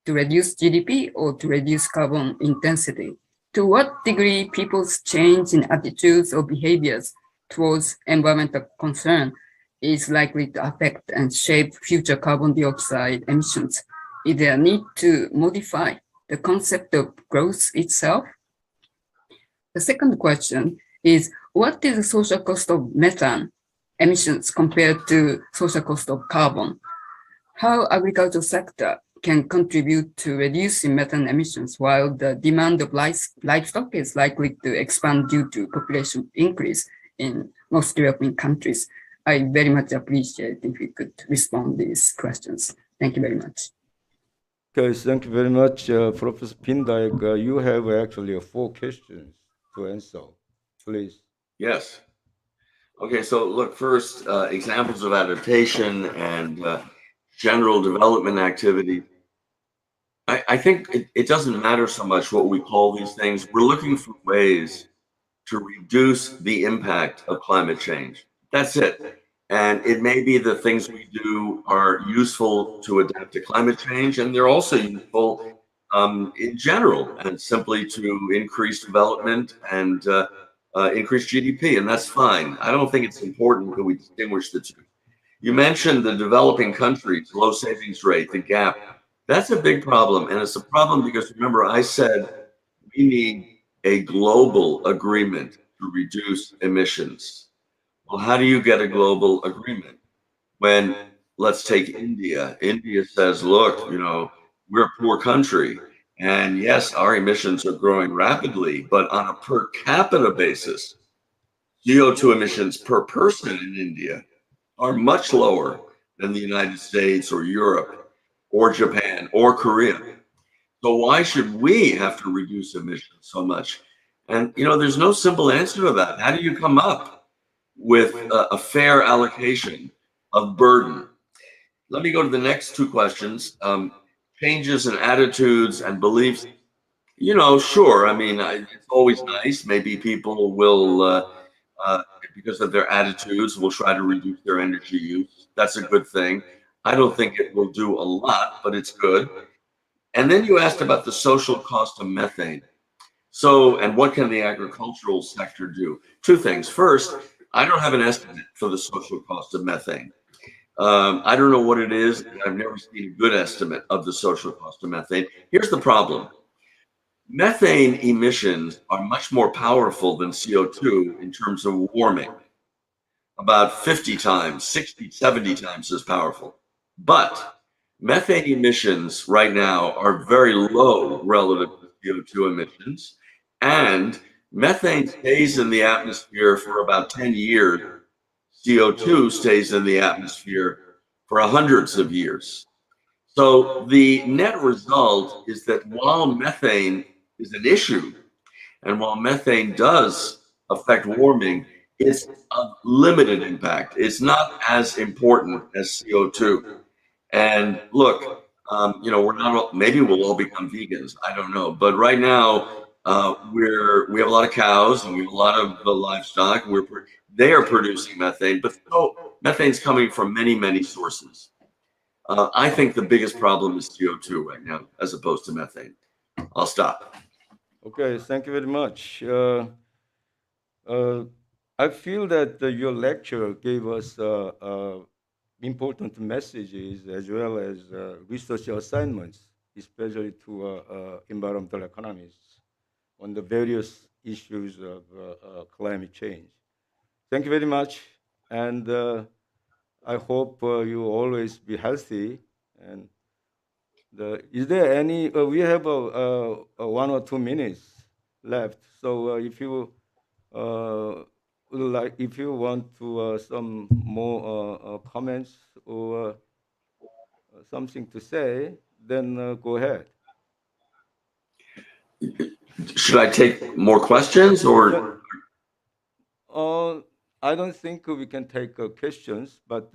to reduce GDP or to reduce carbon intensity. To what degree people's change in attitudes or behaviors towards environmental concern is likely to affect and shape future carbon dioxide emissions? Is there a need to modify the concept of growth itself? The second question is, what is the social cost of methane emissions compared to social cost of carbon? How agricultural sector can contribute to reducing methane emissions while the demand of livestock is likely to expand due to population increase in most developing countries? I very much appreciate if you could respond to these questions. Thank you very much. Okay, thank you very much, Professor Pindyck. You have actually 4 questions to answer. Please. Yes. Okay, so look, first, examples of adaptation and general development activity. I think it doesn't matter so much what we call these things. We're looking for ways to reduce the impact of climate change. That's it. And it may be the things we do are useful to adapt to climate change, and they're also useful in general and simply to increase development and increase GDP, and that's fine. I don't think it's important that we distinguish the two. You mentioned the developing countries, low savings rate, the gap. That's a big problem, and it's a problem because remember I said we need a global agreement to reduce emissions. Well, how do you get a global agreement? When, let's take India. India says, look, we're a poor country. And yes, our emissions are growing rapidly, but on a per capita basis, CO2 emissions per person in India are much lower than the United States or Europe or Japan or Korea. So why should we have to reduce emissions so much? And there's no simple answer to that. How do you come up with a fair allocation of burden? Let me go to the next 2 questions. Changes in attitudes and beliefs. Sure. I mean, it's always nice. Maybe people will, because of their attitudes, will try to reduce their energy use. That's a good thing. I don't think it will do a lot, but it's good. And then you asked about the social cost of methane. So, and what can the agricultural sector do? 2 things. First, I don't have an estimate for the social cost of methane. I don't know what it is, and I've never seen a good estimate of the social cost of methane. Here's the problem. Methane emissions are much more powerful than CO2 in terms of warming, about 50 times, 60, 70 times as powerful. But methane emissions right now are very low relative to CO2 emissions, and methane stays in the atmosphere for about 10 years. CO2 stays in the atmosphere for hundreds of years. So the net result is that while methane is an issue, and while methane does affect warming, it's of limited impact. It's not as important as CO2. And look, we're not. Maybe we'll all become vegans. I don't know. But right now, we have a lot of cows and we have a lot of livestock. They are producing methane, but methane's coming from many, many sources. I think the biggest problem is CO2 right now, as opposed to methane. I'll stop. Okay, thank you very much. I feel that your lecture gave us important messages as well as research assignments, especially to environmental economists on the various issues of climate change. Thank you very much, and I hope you always be healthy. And is there any? We have 1 or 2 minutes left, so if you if you want to some more comments or something to say, then go ahead. Should I take more questions or? I don't think we can take questions, but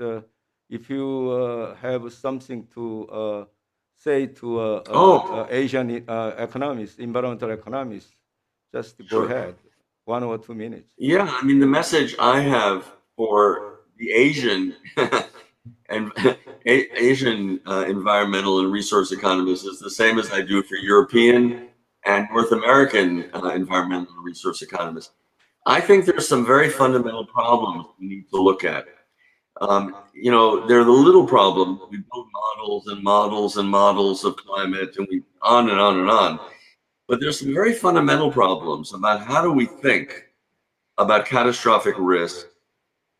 if you have something to say to Asian economists, environmental economists, just go ahead. 1 or 2 minutes. Yeah, I mean, the message I have for the Asian and Asian environmental and resource economists is the same as I do for European and North American environmental and resource economists. I think there's some very fundamental problems we need to look at. They're the little problems. We build models and models and models of climate, and we on and on and on. But there's some very fundamental problems about how do we think about catastrophic risk,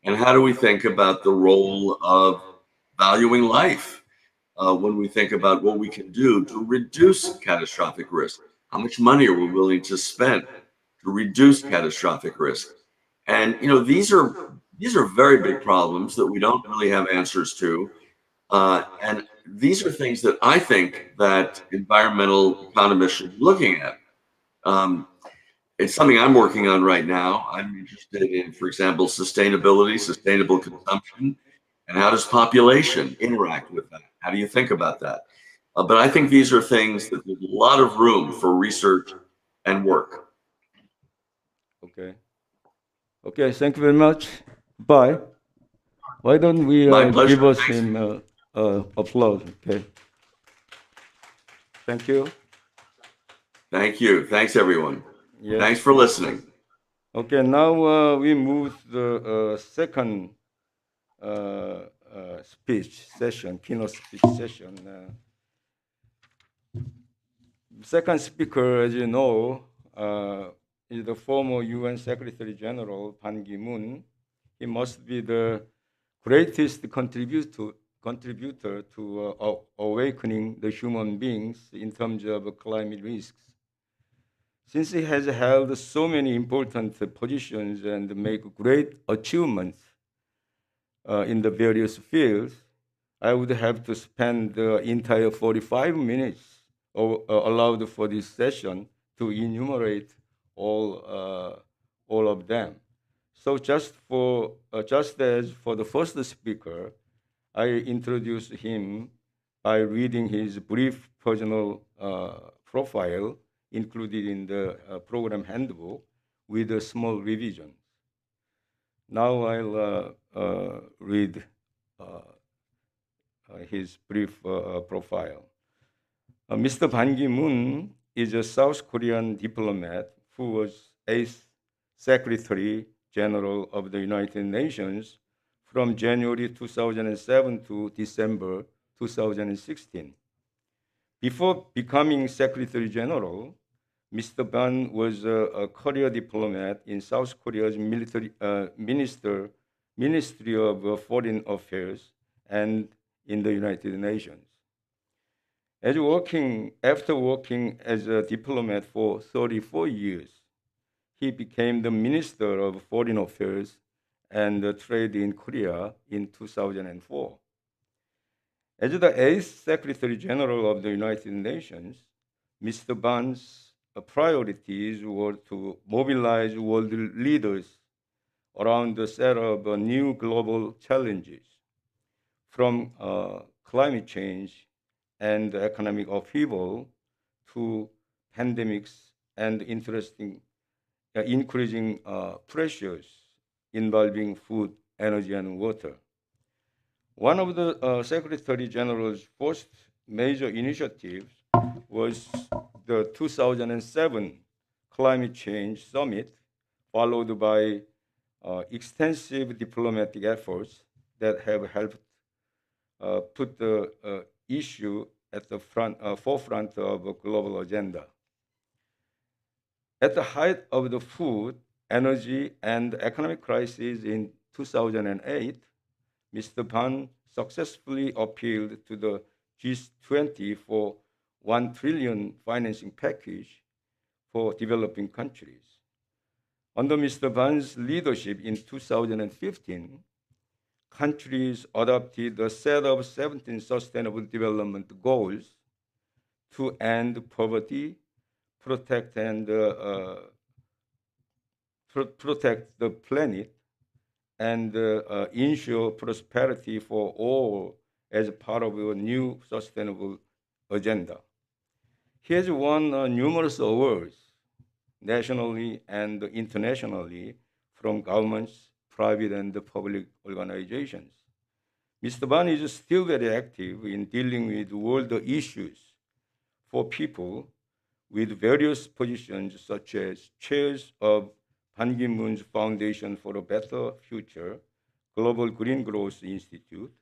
and how do we think about the role of valuing life when we think about what we can do to reduce catastrophic risk? How much money are we willing to spend to reduce catastrophic risk? And these are very big problems that we don't really have answers to. And these are things that I think that environmental economists should be looking at. It's something I'm working on right now. I'm interested in, for example, sustainability, sustainable consumption, and how does population interact with that? How do you think about that? But I think these are things that there's a lot of room for research and work. Okay. Okay, thank you very much. Bye. Why don't we My pleasure. give us Thanks. him applause? Okay. Thank you. Thank you. Thanks, everyone. Yes. Thanks for listening. Okay, now we move to the second speech session, keynote speech session. Second speaker, as you know, is the former UN Secretary General Ban Ki-moon. He must be the greatest contributor to awakening the human beings in terms of climate risks. Since he has held so many important positions and made great achievements in the various fields, I would have to spend the entire 45 minutes allowed for this session to enumerate all of them. So just as for the first speaker, I introduced him by reading his brief personal profile included in the program handbook with a small revision. Now I'll read his brief profile. Mr. Ban Ki-moon is a South Korean diplomat who was 8th Secretary General of the United Nations from January 2007 to December 2016. Before becoming Secretary General, Mr. Ban was a career diplomat in South Korea's Ministry of Foreign Affairs and in the United Nations. After working as a diplomat for 34 years, he became the Minister of Foreign Affairs and Trade in Korea in 2004. As the 8th Secretary General of the United Nations, Mr. Ban's priorities were to mobilize world leaders around the set of new global challenges, from climate change and economic upheaval to pandemics and increasing pressures involving food, energy, and water. One of the Secretary General's first major initiatives was the 2007 Climate Change Summit, followed by extensive diplomatic efforts that have helped put the issue at the forefront of a global agenda. At the height of the food, energy, and economic crisis in 2008, Mr. Ban successfully appealed to the G20 for 1 trillion financing package for developing countries. Under Mr. Ban's leadership in 2015, countries adopted a set of 17 Sustainable Development Goals to end poverty, protect the planet, and ensure prosperity for all as part of a new sustainable agenda. He has won numerous awards nationally and internationally from governments, private and public organizations. Mr. Ban is still very active in dealing with world issues for people with various positions, such as chairs of Ban Ki-moon's Foundation for a Better Future, Global Green Growth Institute,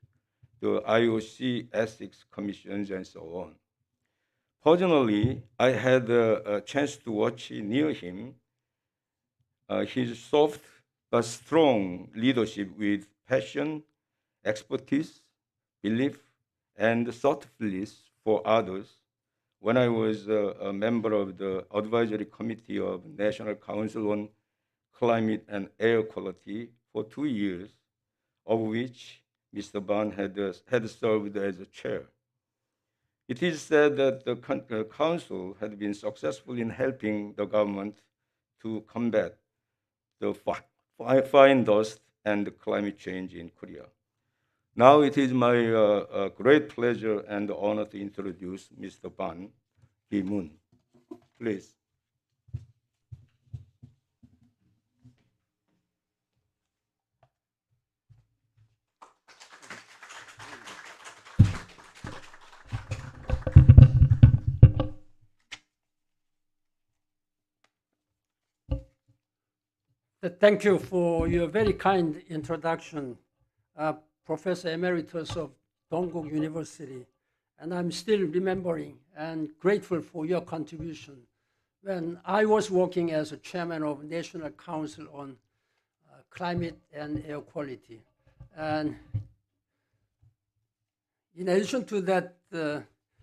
the IOC Ethics Commissions, and so on. Personally, I had a chance to watch near him his soft but strong leadership with passion, expertise, belief, and thoughtfulness for others. When I was a member of the advisory committee of National Council on Climate and Air Quality for 2 years, of which Mr. Ban had served as a chair. It is said that the council had been successful in helping the government to combat the fine dust and climate change in Korea. Now it is my great pleasure and honor to introduce Mr. Ban Ki-moon. Please. Thank you for your very kind introduction, Professor Emeritus of Dongguk University. And I'm still remembering and grateful for your contribution when I was working as a chairman of National Council on Climate and Air Quality. And in addition to that,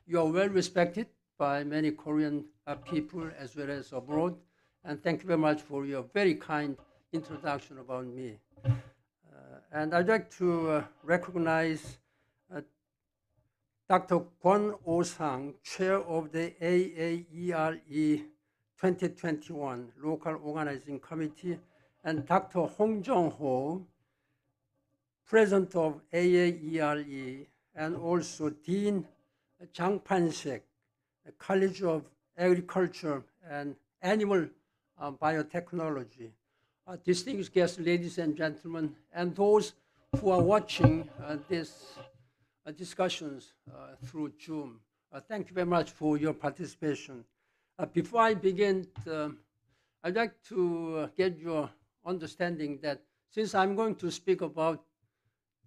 you are well respected by many Korean people as well as abroad. And thank you very much for your very kind introduction about me. And I'd like to recognize Dr. Kwon Oh-sang, Chair of the AAERE 2021 Local Organizing Committee, and Dr. Hong Jong-ho, President of AAERE, and also Dean Jang Pan-sik, College of Agriculture and Animal Biotechnology. Distinguished guests, ladies and gentlemen, and those who are watching these discussions through Zoom. Thank you very much for your participation. Before I begin, I'd like to get your understanding that since I'm going to speak about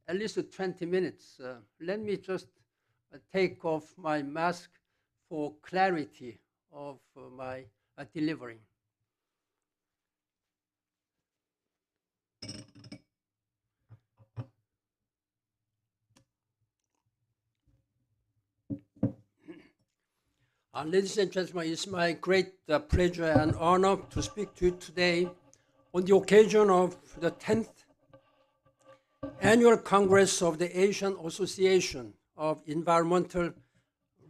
at least 20 minutes, let me just take off my mask for clarity of my delivery. Ladies and gentlemen, it's my great pleasure and honor to speak to you today on the occasion of the 10th Annual Congress of the Asian Association of Environmental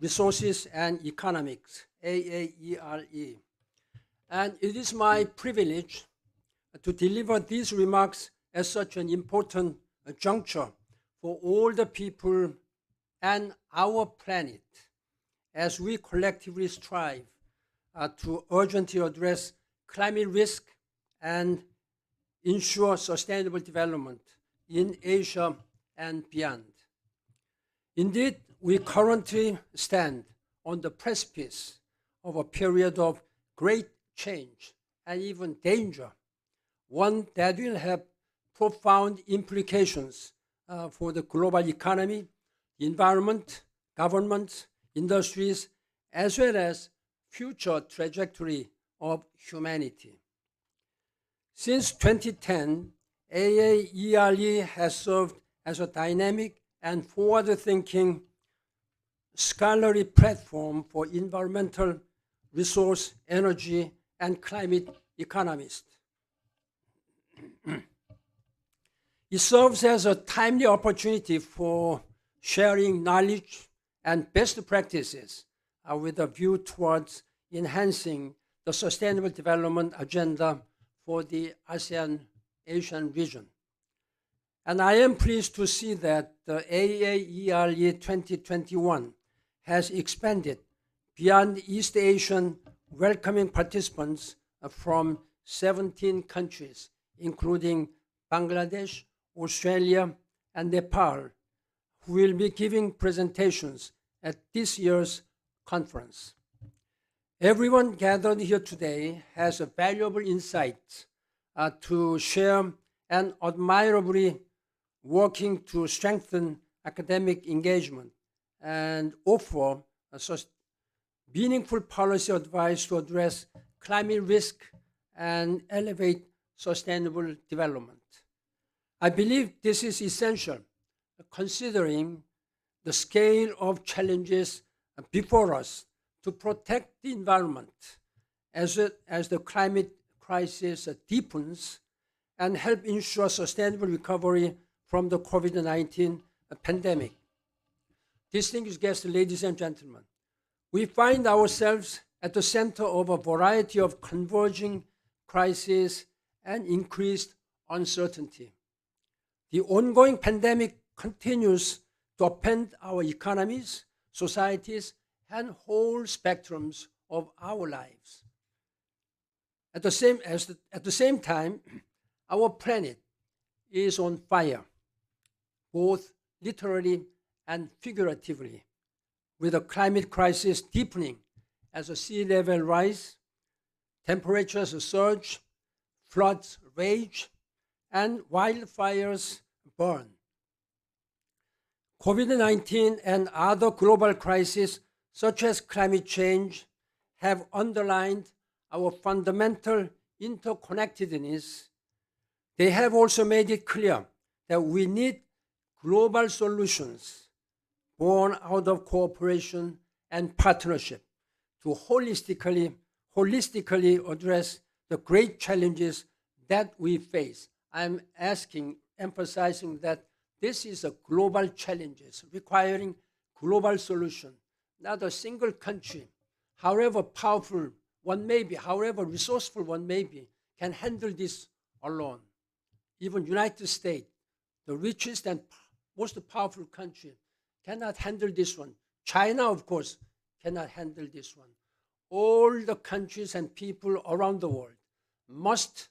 Resources and Economics, AAERE. And it is my privilege to deliver these remarks at such an important juncture for all the people and our planet as we collectively strive to urgently address climate risk and ensure sustainable development in Asia and beyond. Indeed, we currently stand on the precipice of a period of great change and even danger, one that will have profound implications for the global economy, environment, governments, industries, as well as future trajectory of humanity. Since 2010, AAERE has served as a dynamic and forward-thinking scholarly platform for environmental, resource, energy, and climate economists. It serves as a timely opportunity for sharing knowledge and best practices with a view towards enhancing the Sustainable Development Agenda for the ASEAN-Asian region. And I am pleased to see that the AAERE 2021 has expanded beyond East Asian, welcoming participants from 17 countries, including Bangladesh, Australia, and Nepal, who will be giving presentations at this year's conference. Everyone gathered here today has a valuable insight to share and admirably working to strengthen academic engagement and offer meaningful policy advice to address climate risk and elevate sustainable development. I believe this is essential considering the scale of challenges before us to protect the environment as the climate crisis deepens and help ensure sustainable recovery from the COVID-19 pandemic. Distinguished guests, ladies and gentlemen, we find ourselves at the center of a variety of converging crises and increased uncertainty. The ongoing pandemic continues to upend our economies, societies, and whole spectrums of our lives. At the same time, our planet is on fire, both literally and figuratively, with the climate crisis deepening as the sea level rise, temperatures surge, floods rage, and wildfires burn. COVID-19 and other global crises, such as climate change, have underlined our fundamental interconnectedness. They have also made it clear that we need global solutions born out of cooperation and partnership to holistically address the great challenges that we face. I'm emphasizing that this is a global challenges requiring global solution. Not a single country, however powerful one may be, however resourceful one may be, can handle this alone. Even United States, the richest and most powerful country, cannot handle this one. China, of course, cannot handle this one. All the countries and people around the world must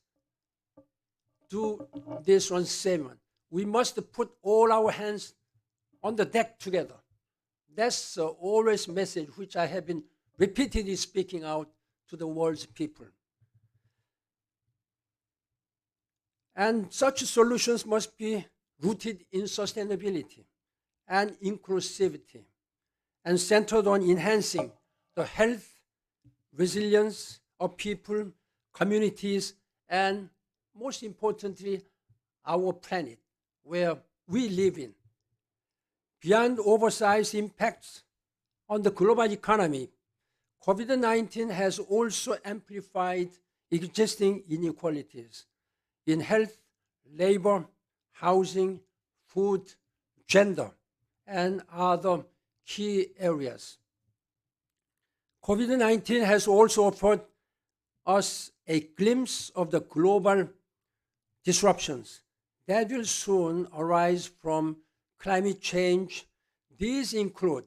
do this one same. We must put all our hands on the deck together. That's always message which I have been repeatedly speaking out to the world's people. And such solutions must be rooted in sustainability and inclusivity and centered on enhancing the health, resilience of people, communities, and most importantly, our planet, where we live in. Beyond oversized impacts on the global economy, COVID-19 has also amplified existing inequalities in health, labor, housing, food, gender, and other key areas. COVID-19 has also offered us a glimpse of the global disruptions that will soon arise from climate change. These include,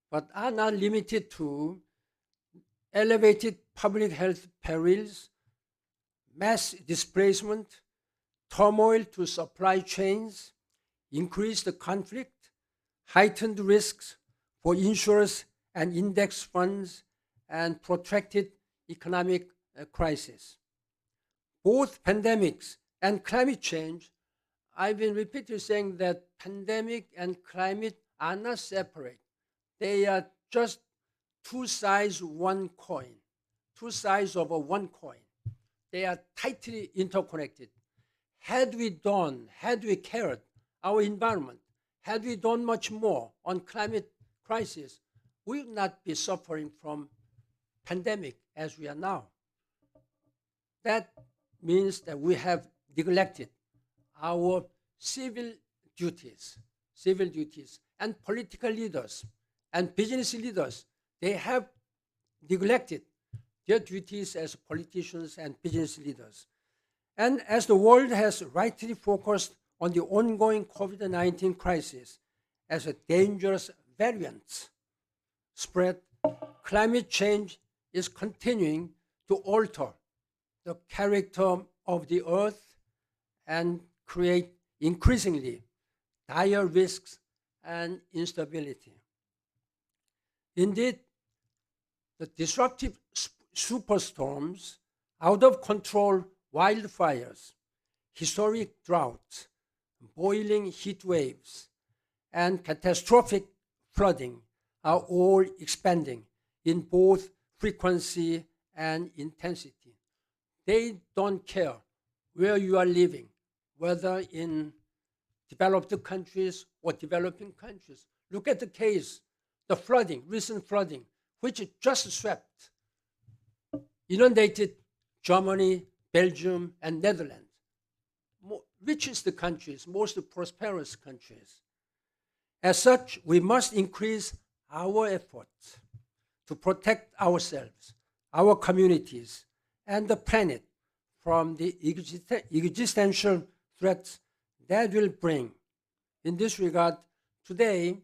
but are not limited to, elevated public health perils, mass displacement, turmoil to supply chains, increased conflict, heightened risks for insurers and index funds, and protracted economic crisis. Both pandemics and climate change, I've been repeatedly saying that pandemic and climate are not separate. They are just two sides, one coin, two sides of a one coin. They are tightly interconnected. Had we cared our environment, had we done much more on climate crisis, we would not be suffering from pandemic as we are now. That means that we have neglected our civil duties, and political leaders and business leaders, they have neglected their duties as politicians and business leaders. And as the world has rightly focused on the ongoing COVID-19 crisis as a dangerous variant spread, climate change is continuing to alter the character of the earth and create increasingly dire risks and instability. Indeed, the disruptive superstorms, out of control wildfires, historic droughts, boiling heat waves, and catastrophic flooding are all expanding in both frequency and intensity. They don't care where you are living, whether in developed countries or developing countries. Look at the case, the flooding, recent flooding, which just swept, inundated Germany, Belgium, and Netherlands, richest countries, most prosperous countries. As such, we must increase our efforts to protect ourselves, our communities, and the planet from the existential threats that will bring. In this regard, today,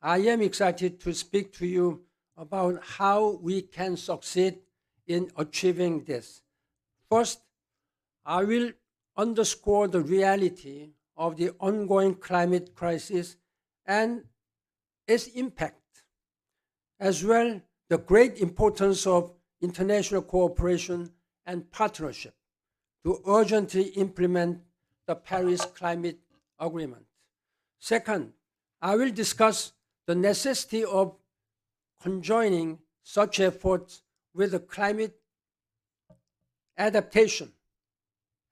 I am excited to speak to you about how we can succeed in achieving this. First, I will underscore the reality of the ongoing climate crisis and its impact, as well the great importance of international cooperation and partnership to urgently implement the Paris Climate Agreement. Second, I will discuss the necessity of conjoining such efforts with the climate adaptation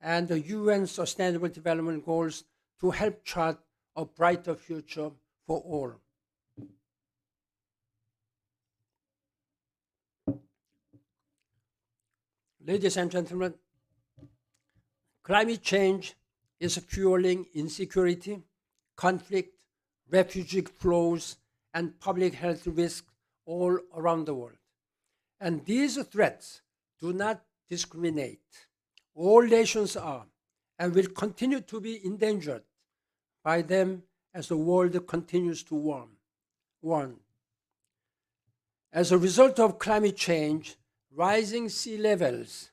and the UN Sustainable Development Goals to help chart a brighter future for all. Ladies and gentlemen, climate change is fueling insecurity, conflict, refugee flows, and public health risks all around the world. And these threats do not discriminate. All nations are and will continue to be endangered by them as the world continues to warm. As a result of climate change, rising sea levels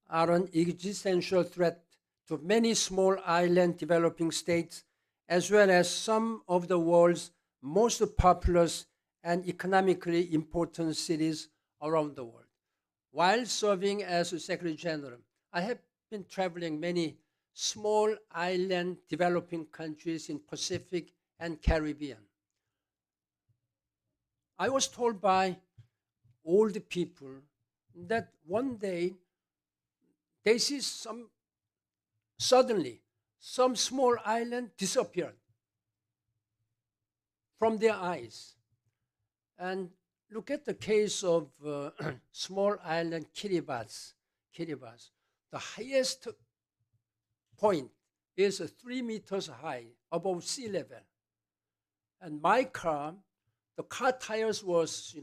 are an existential threat to many small island developing states, as well as some of the world's most populous and economically important cities around the world. While serving as a Secretary General, I have been traveling many small island developing countries in Pacific and Caribbean. I was told by old people that one day they see suddenly some small island disappeared from their eyes. And look at the case of small island Kiribati. The highest point is 3 meters high above sea level. And my car, the car tires was,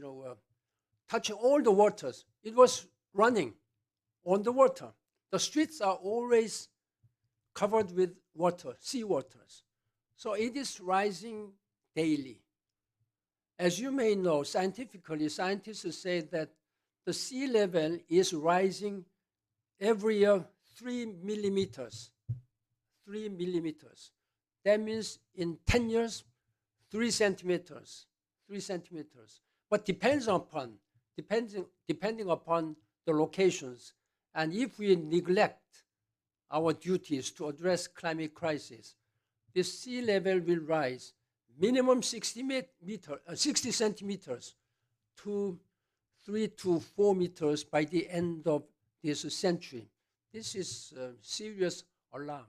touching all the waters. It was running on the water. The streets are always covered with water, sea waters. So it is rising daily. As you may know, scientifically, scientists say that the sea level is rising every year 3 millimeters. 3 millimeters. That means in 10 years, 3 centimeters. 3 centimeters. But depending upon the locations, and if we neglect our duties to address climate crisis, the sea level will rise minimum 60 centimeters to 3 to 4 meters by the end of this century. This is a serious alarm.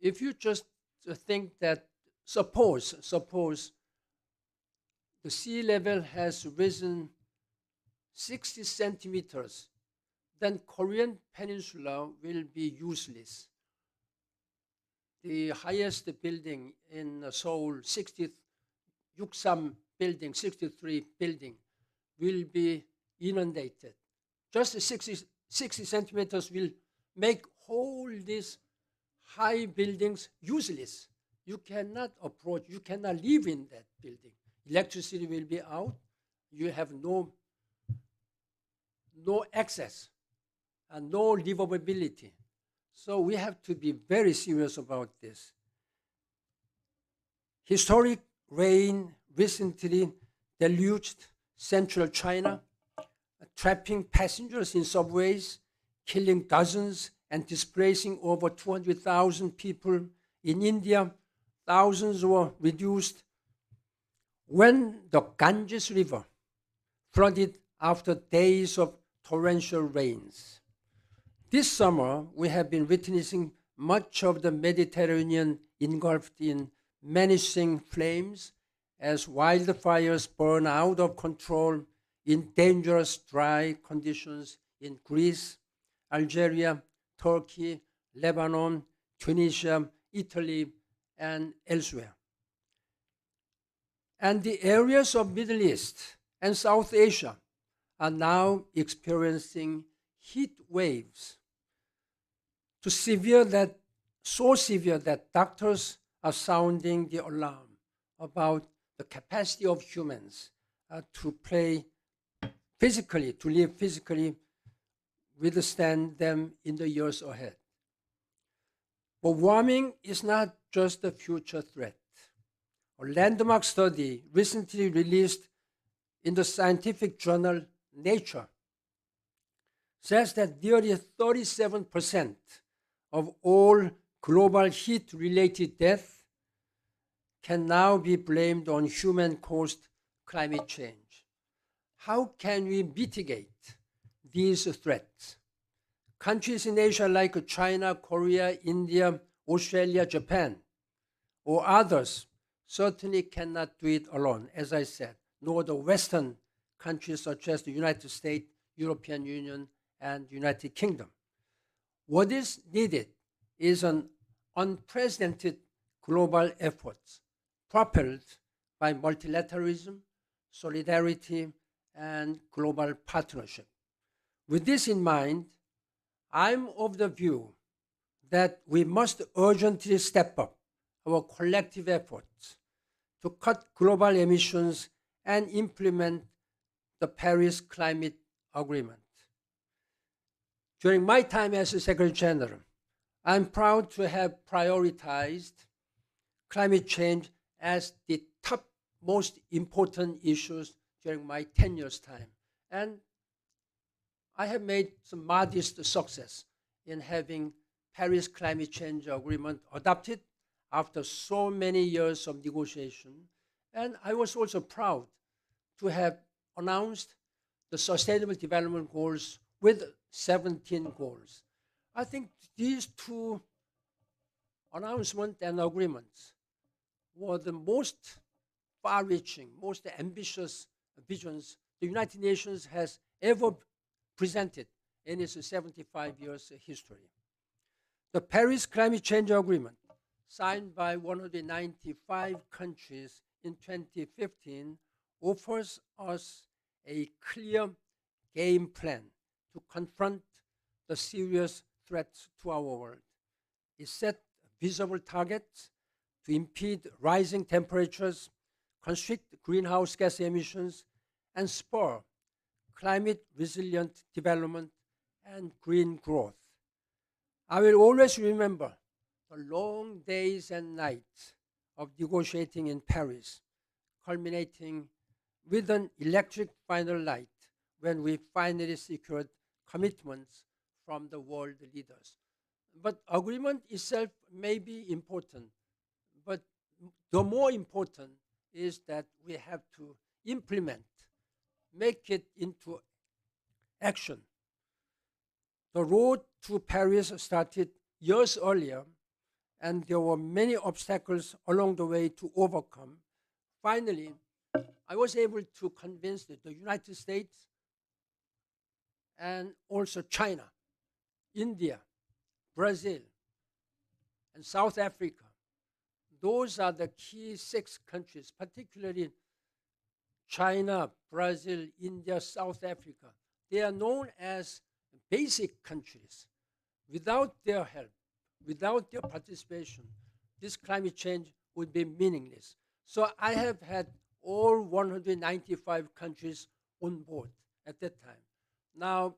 If you just think that suppose the sea level has risen 60 centimeters, then Korean Peninsula will be useless. The highest building in Seoul, 63 building, will be inundated. Just 60 centimeters will make all these high buildings useless. You cannot approach, you cannot live in that building. Electricity will be out. You have no access and no livability. So we have to be very serious about this. Historic rain recently deluged central China, trapping passengers in subways, killing dozens and displacing over 200,000 people. In India, thousands were reduced when the Ganges River flooded after days of torrential rains. This summer, we have been witnessing much of the Mediterranean engulfed in menacing flames as wildfires burn out of control in dangerous dry conditions in Greece, Algeria, Turkey, Lebanon, Tunisia, Italy, and elsewhere. And the areas of Middle East and South Asia are now experiencing heat waves so severe that doctors are sounding the alarm about the capacity of humans to live physically, withstand them in the years ahead. But warming is not just a future threat. A landmark study recently released in the scientific journal Nature says that nearly 37% of all global heat-related deaths can now be blamed on human-caused climate change. How can we mitigate these threats? Countries in Asia like China, Korea, India, Australia, Japan, or others certainly cannot do it alone, as I said, nor the Western countries such as the United States, European Union, and United Kingdom. What is needed is an unprecedented global effort propelled by multilateralism, solidarity, and global partnership. With this in mind, I'm of the view that we must urgently step up our collective efforts to cut global emissions and implement the Paris Climate Agreement. During my time as Secretary General, I'm proud to have prioritized climate change as the top most important issues during my 10 years' time. And I have made some modest success in having Paris Climate Change Agreement adopted after so many years of negotiation. And I was also proud to have announced the Sustainable Development Goals with 17 goals. I think these two announcements and agreements were the most far-reaching, most ambitious visions the United Nations has ever presented in its 75 years history. The Paris Climate Change Agreement, signed by 195 countries in 2015, offers us a clear game plan to confront the serious threats to our world. It set visible targets to impede rising temperatures, constrict greenhouse gas emissions, and spur climate-resilient development and green growth. I will always remember the long days and nights of negotiating in Paris, culminating with an electric final light when we finally secured commitments from the world leaders. But agreement itself may be important, but the more important is that we have to implement, make it into action. The road to Paris started years earlier, and there were many obstacles along the way to overcome. Finally, I was able to convince the United States and also China, India, Brazil, and South Africa. Those are the key 6 countries, particularly China, Brazil, India, South Africa. They are known as basic countries. Without their help, without their participation, this climate change would be meaningless. So I have had all 195 countries on board at that time. Now,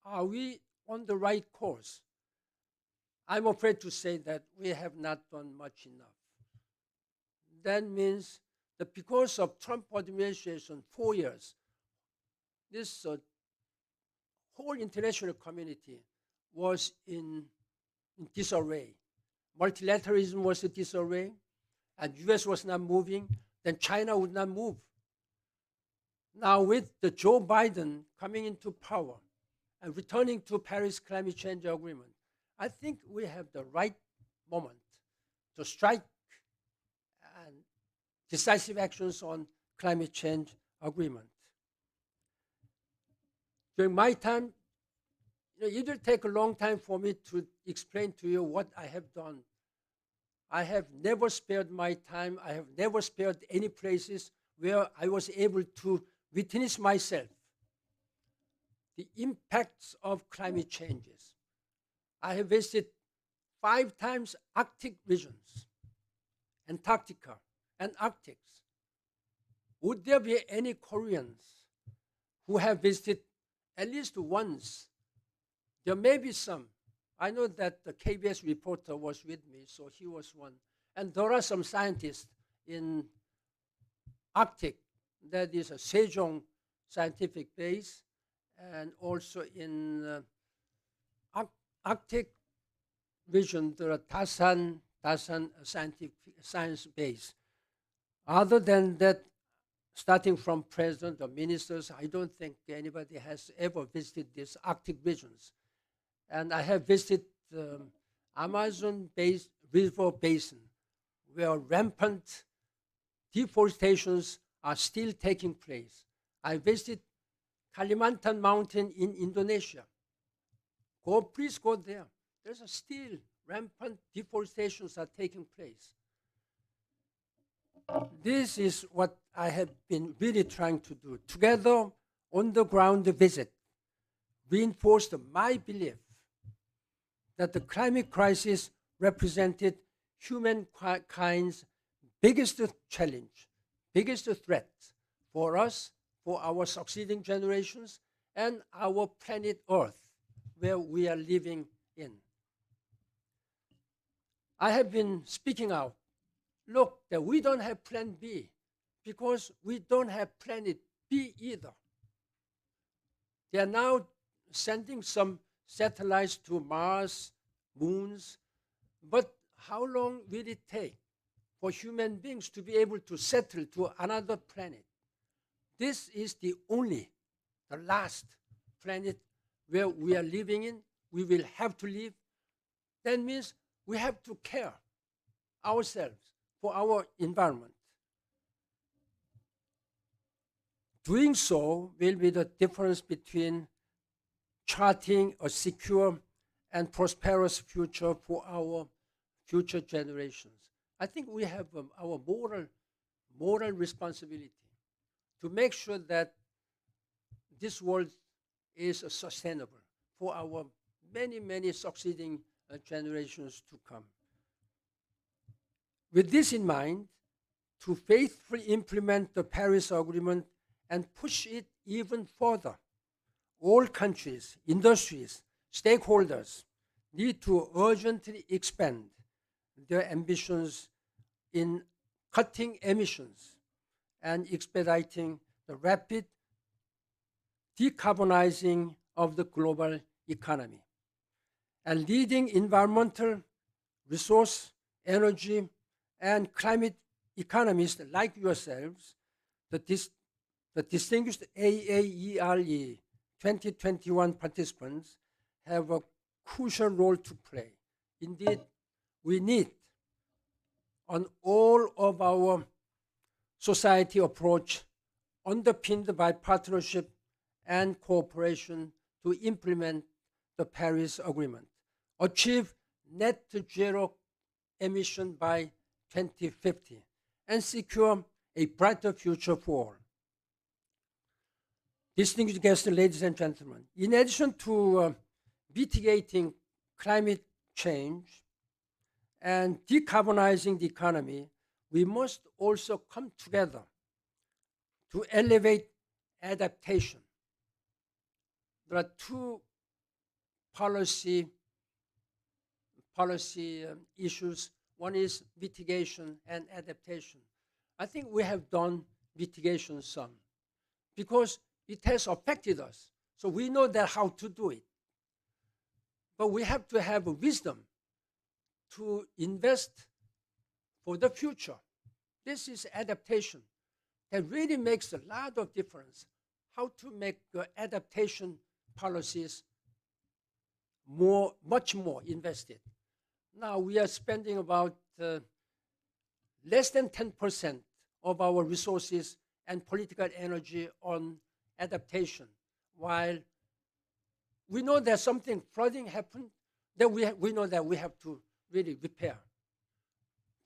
are we on the right course? I'm afraid to say that we have not done much enough. That means that because of Trump administration, 4 years, this whole international community was in disarray. Multilateralism was in disarray, and US was not moving, then China would not move. Now with the Joe Biden coming into power and returning to Paris Climate Change Agreement, I think we have the right moment to strike and decisive actions on climate change agreement. During my time, it will take a long time for me to explain to you what I have done. I have never spared my time. I have never spared any places where I was able to witness myself the impacts of climate changes. I have visited 5 times Arctic regions, Antarctica and Arctic. Would there be any Koreans who have visited at least once? There may be some. I know that the KBS reporter was with me, so he was one. And there are some scientists in Arctic, that is a Sejong scientific base, and also in Arctic region, there are Dasan science base. Other than that, starting from president or ministers, I don't think anybody has ever visited these Arctic regions. And I have visited the Amazon river basin, where rampant deforestations are still taking place. I visited Kalimantan Mountain in Indonesia. Please go there. There's still rampant deforestations are taking place. This is what I have been really trying to do. Together, on the ground visit reinforced my belief that the climate crisis represented humankind's biggest challenge, biggest threat for us, for our succeeding generations, and our planet Earth, where we are living in. I have been speaking out. Look, that we don't have plan B, because we don't have planet B either. They are now sending some satellites to Mars, moons, but how long will it take for human beings to be able to settle to another planet? This is the last planet where we are living in. We will have to live. That means we have to care ourselves for our environment. Doing so will be the difference between charting a secure and prosperous future for our future generations. I think we have our moral responsibility to make sure that this world is sustainable for our many, many succeeding generations to come. With this in mind, to faithfully implement the Paris Agreement and push it even further, all countries, industries, stakeholders need to urgently expand their ambitions in cutting emissions and expediting the rapid decarbonizing of the global economy. And leading environmental, resource, energy, and climate economists like yourselves, the distinguished AAERE 2021 participants, have a crucial role to play. Indeed, we need on all of our society approach underpinned by partnership and cooperation to implement the Paris Agreement, achieve net zero emission by 2050, and secure a brighter future for all. Distinguished guests, ladies and gentlemen, in addition to mitigating climate change and decarbonizing the economy, we must also come together to elevate adaptation. There are two policy issues. One is mitigation and adaptation. I think we have done mitigation some because it has affected us. So we know that how to do it. But we have to have a wisdom to invest for the future. This is adaptation that really makes a lot of difference. How to make adaptation policies much more invested. Now we are spending about less than 10% of our resources and political energy on adaptation, while we know that something flooding happened, then we know that we have to really repair.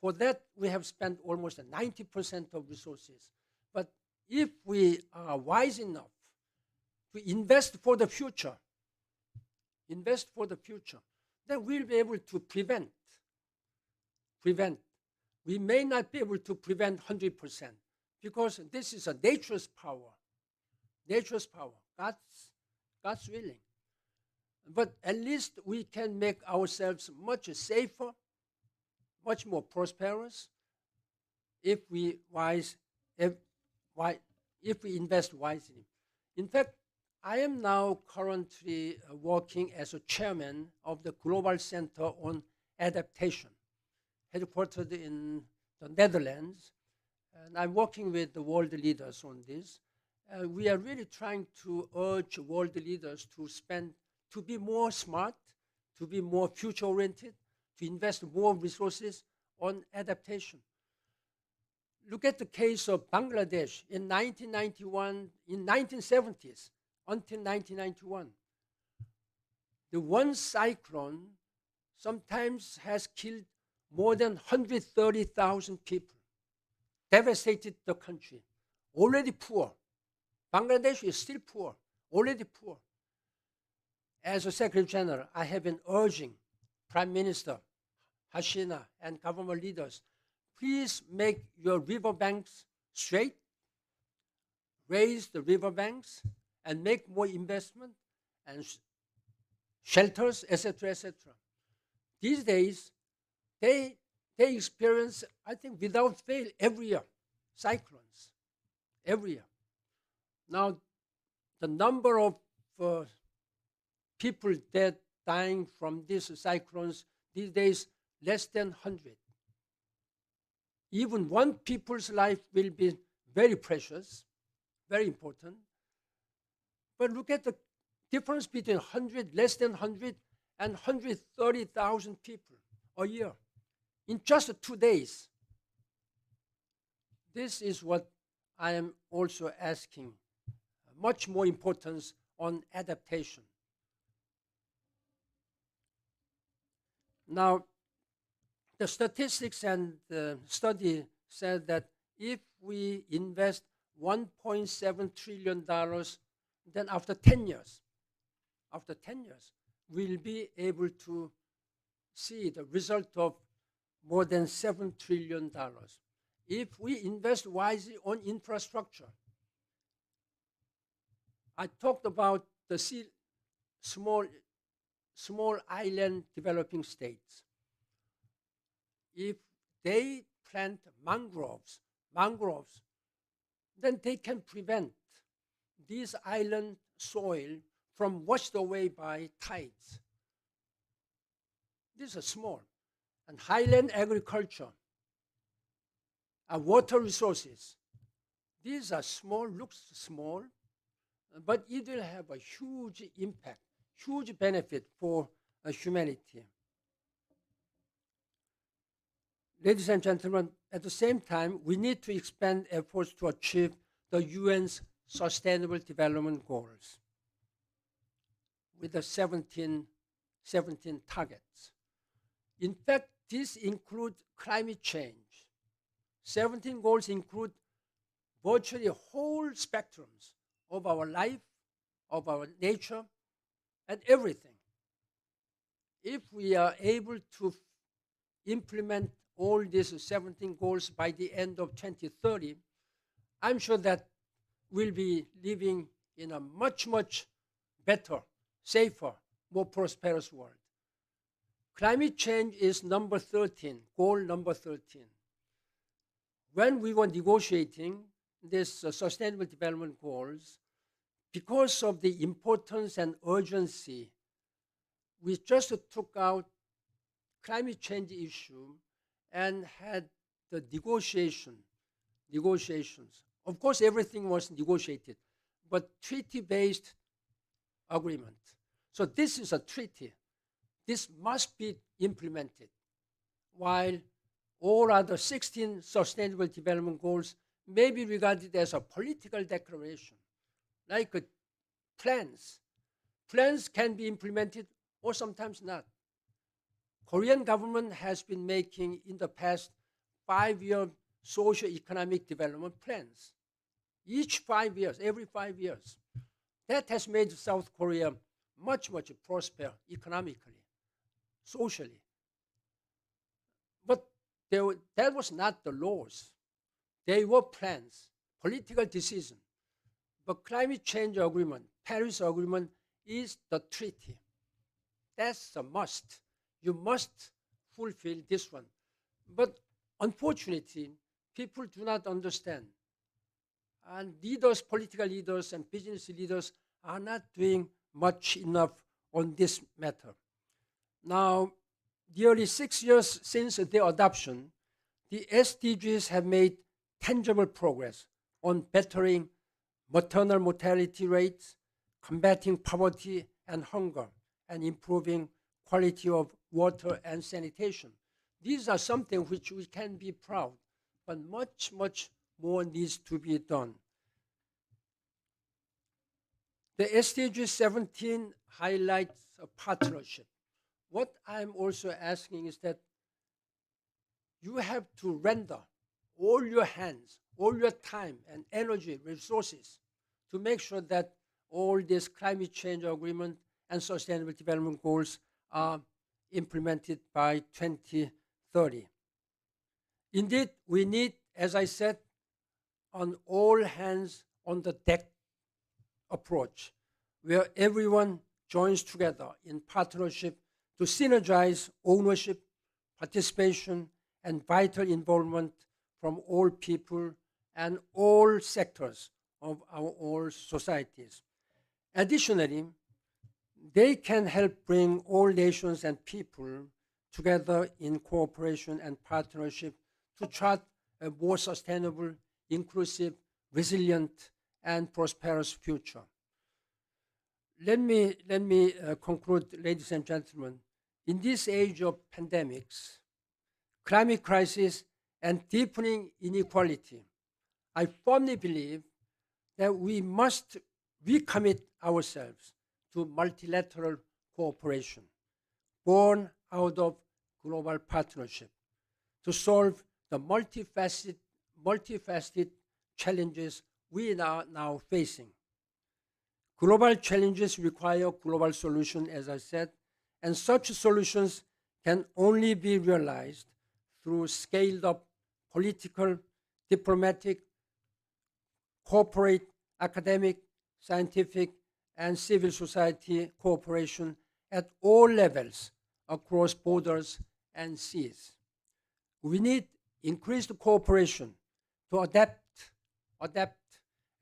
For that, we have spent almost 90% of resources. But if we are wise enough to invest for the future, then we'll be able to prevent. We may not be able to prevent 100% because this is a nature's power. God's willing. But at least we can make ourselves much safer, much more prosperous if we invest wisely. In fact, I am now currently working as a chairman of the Global Center on Adaptation, headquartered in the Netherlands, and I'm working with the world leaders on this. We are really trying to urge world leaders to be more smart, to be more future-oriented, to invest more resources on adaptation. Look at the case of Bangladesh in 1991, in 1970s until 1991. The one cyclone sometimes has killed more than 130,000 people, devastated the country, already poor. Bangladesh is still poor, already poor. As a Secretary General, I have been urging Prime Minister Hasina and government leaders, please make your riverbanks straight, raise the riverbanks, and make more investment and shelters, etc., etc. These days, they experience, I think, without fail, every year, cyclones, every year. Now, the number of people dead dying from these cyclones these days, less than 100. Even one people's life will be very precious, very important. But look at the difference between 100, less than 100, and 130,000 people a year in just 2 days. This is what I am also asking, much more importance on adaptation. Now, the statistics and the study said that if we invest $1.7 trillion, then after 10 years, we'll be able to see the result of more than $7 trillion. If we invest wisely on infrastructure, I talked about the small island developing states. If they plant mangroves, then they can prevent this island soil from washed away by tides. These are small. And highland agriculture, water resources, these are small, looks small, but it will have a huge impact, huge benefit for humanity. Ladies and gentlemen, at the same time, we need to expand efforts to achieve the UN's Sustainable Development Goals with the 17 targets. In fact, these include climate change. 17 goals include virtually whole spectrums of our life, of our nature, and everything. If we are able to implement all these 17 goals by the end of 2030, I'm sure that we'll be living in a much, much better, safer, more prosperous world. Climate change is number 13, goal number 13. When we were negotiating these Sustainable Development Goals, because of the importance and urgency, we just took out climate change issue and had the negotiations. Of course, everything was negotiated, but treaty-based agreement. So this is a treaty. This must be implemented, while all other 16 Sustainable Development Goals may be regarded as a political declaration, like plans. Plans can be implemented or sometimes not. Korean government has been making in the past 5-year socio-economic development plans. Each 5 years, every 5 years. That has made South Korea much, much prosper economically, socially. But that was not the laws. They were plans, political decision. But climate change agreement, Paris Agreement, is the treaty. That's a must. You must fulfill this one. But unfortunately, people do not understand. And leaders, political leaders and business leaders are not doing much enough on this matter. Now, nearly 6 years since their adoption, the SDGs have made tangible progress on bettering maternal mortality rates, combating poverty and hunger, and improving quality of water and sanitation. These are something which we can be proud, but much, much more needs to be done. The SDG 17 highlights a partnership. What I'm also asking is that you have to render all your hands, all your time and energy, resources to make sure that all this climate change agreement and sustainable development goals are implemented by 2030. Indeed, we need, as I said, an all hands on the deck approach, where everyone joins together in partnership to synergize ownership, participation, and vital involvement from all people and all sectors of our all societies. Additionally, they can help bring all nations and people together in cooperation and partnership to chart a more sustainable, inclusive, resilient, and prosperous future. Let me conclude, ladies and gentlemen. In this age of pandemics, climate crisis, and deepening inequality, I firmly believe that we must recommit ourselves to multilateral cooperation born out of global partnership to solve the multifaceted challenges we are now facing. Global challenges require global solutions, as I said, and such solutions can only be realized through scaled up political, diplomatic, corporate, academic, scientific, and civil society cooperation at all levels across borders and seas. We need increased cooperation to adapt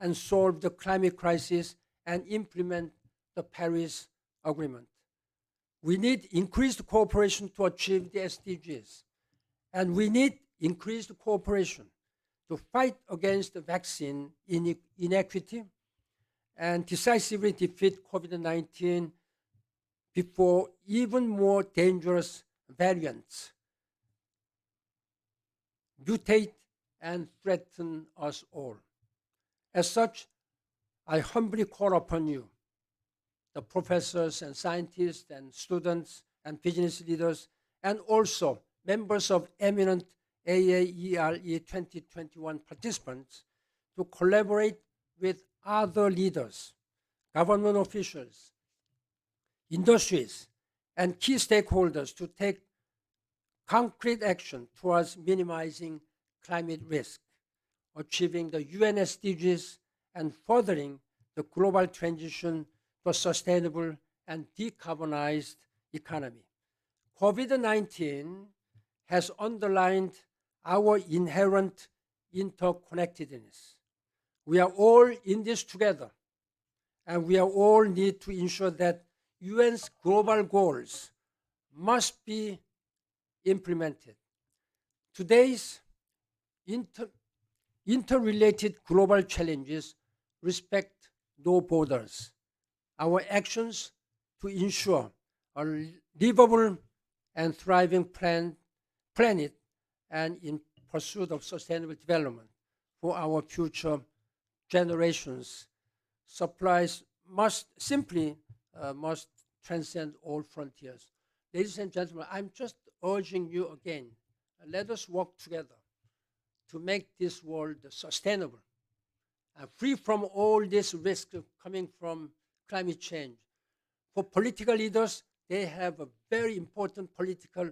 and solve the climate crisis and implement the Paris Agreement. We need increased cooperation to achieve the SDGs. And we need increased cooperation to fight against the vaccine inequity and decisively defeat COVID-19 before even more dangerous variants mutate and threaten us all. As such, I humbly call upon you, the professors and scientists and students and business leaders, and also members of eminent AAERE 2021 participants, to collaborate with other leaders, government officials, industries, and key stakeholders to take concrete action towards minimizing climate risk, achieving the UN SDGs, and furthering the global transition to a sustainable and decarbonized economy. COVID-19 has underlined our inherent interconnectedness. We are all in this together, and we are all need to ensure that UN's global goals must be implemented. Today's interrelated global challenges respect no borders. our actions to ensure a livable and thriving planet and in pursuit of sustainable development for our future generations. Supplies must transcend all frontiers. Ladies and gentlemen, I'm just urging you again, let us work together to make this world sustainable and free from all this risk coming from climate change. For political leaders, they have a very important political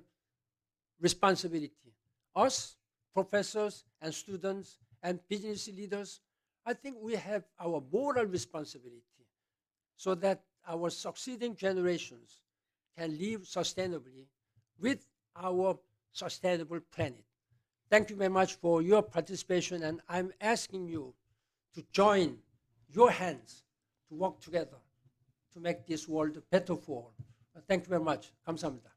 responsibility. Us, professors and students and business leaders, I think we have our moral responsibility so that our succeeding generations can live sustainably with our sustainable planet. Thank you very much for your participation, and I'm asking you to join your hands to work together to make this world better for all. Thank you very much. 감사합니다.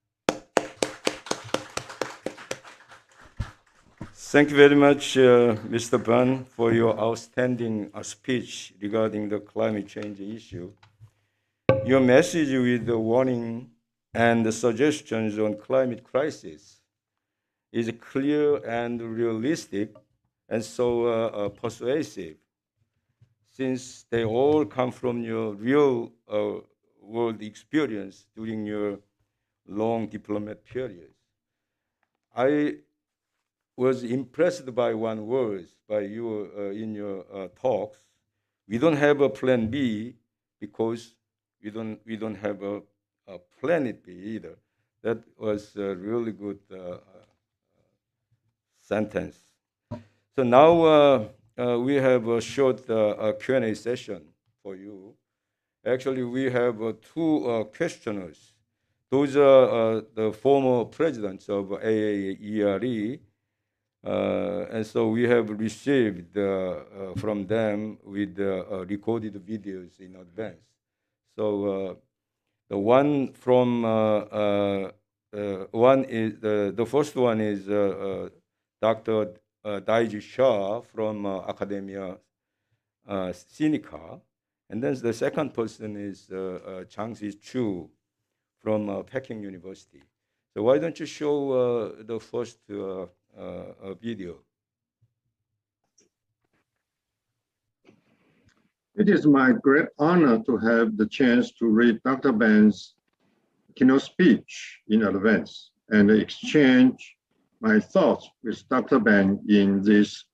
Thank you very much, Mr. Ban, for your outstanding speech regarding the climate change issue. Your message with the warning and the suggestions on climate crisis is clear and realistic and so persuasive, since they all come from your real world experience during your long diplomat period. I was impressed by one word by you in your talks. We don't have a plan B because we don't have a planet B either. That was a really good sentence. So now we have a short Q&A session for you. Actually, we have two questioners. Those are the former presidents of AAERE. And so we have received from them with recorded videos in advance. So the one from the first one is Dr. Daiji Shah from Academia Sinica, and then the second person is Changsi Chu from Peking University. So why don't you show the first video? It is my great honor to have the chance to read Dr. Ban's keynote speech in advance and exchange my thoughts with Dr. Ban in this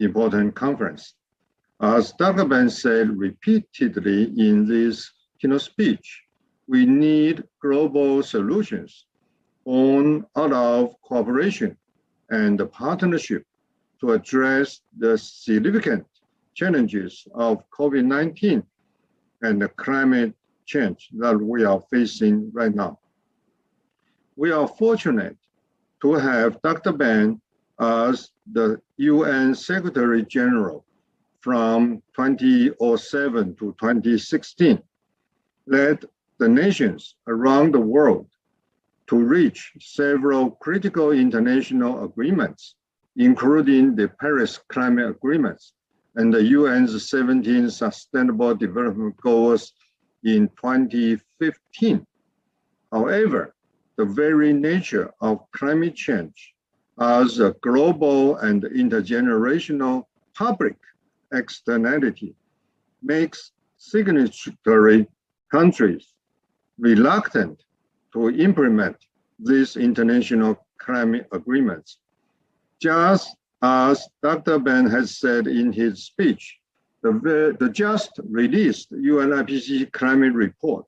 important conference. As Dr. Ban said repeatedly in this keynote speech, we need global solutions born out of cooperation and partnership to address the significant challenges of COVID-19 and the climate change that we are facing right now. We are fortunate to have Dr. Ban as the UN Secretary General from 2007 to 2016, led the nations around the world to reach several critical international agreements, including the Paris Climate Agreements and the UN's 17 Sustainable Development Goals in 2015. However, the very nature of climate change as a global and intergenerational public externality makes signatory countries reluctant to implement these international climate agreements. Just as Dr. Ban has said in his speech, the just released UNIPCC climate report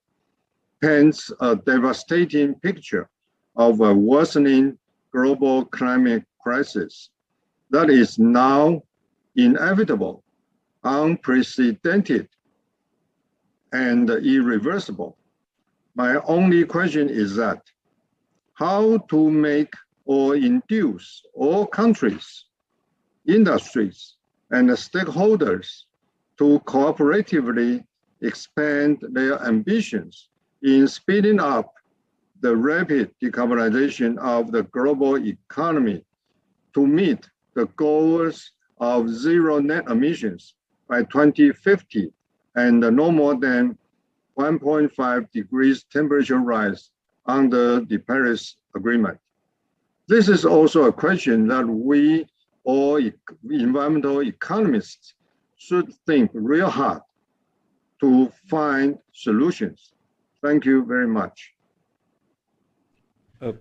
paints a devastating picture of a worsening global climate crisis that is now inevitable, unprecedented, and irreversible. My only question is that how to make or induce all countries, industries, and stakeholders to cooperatively expand their ambitions in speeding up the rapid decarbonization of the global economy to meet the goals of zero net emissions by 2050 and no more than 1.5 degrees temperature rise under the Paris Agreement. This is also a question that we all environmental economists should think real hard to find solutions. Thank you very much.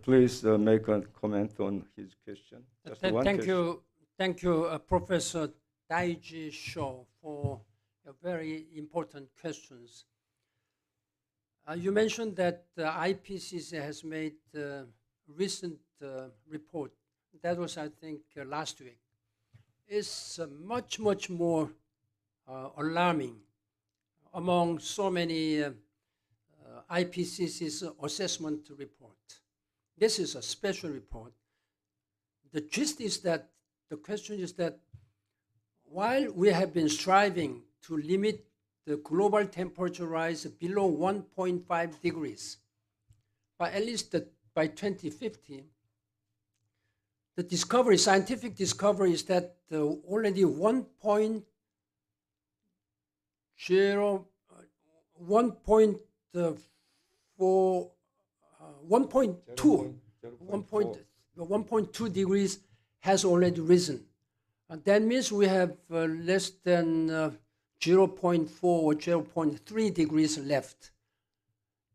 Please make a comment on his question. Just one question. Thank you, Professor Daiji Shaw, for your very important questions. You mentioned that IPCC has made a recent report. That was, I think, last week. It's much, much more alarming among so many IPCC's assessment report. This is a special report. The gist is that, the question is that while we have been striving to limit the global temperature rise below 1.5 degrees, by at least by 2050, the discovery, scientific discovery is that already 1.2 degrees has already risen. And that means we have less than 0.4 or 0.3 degrees left.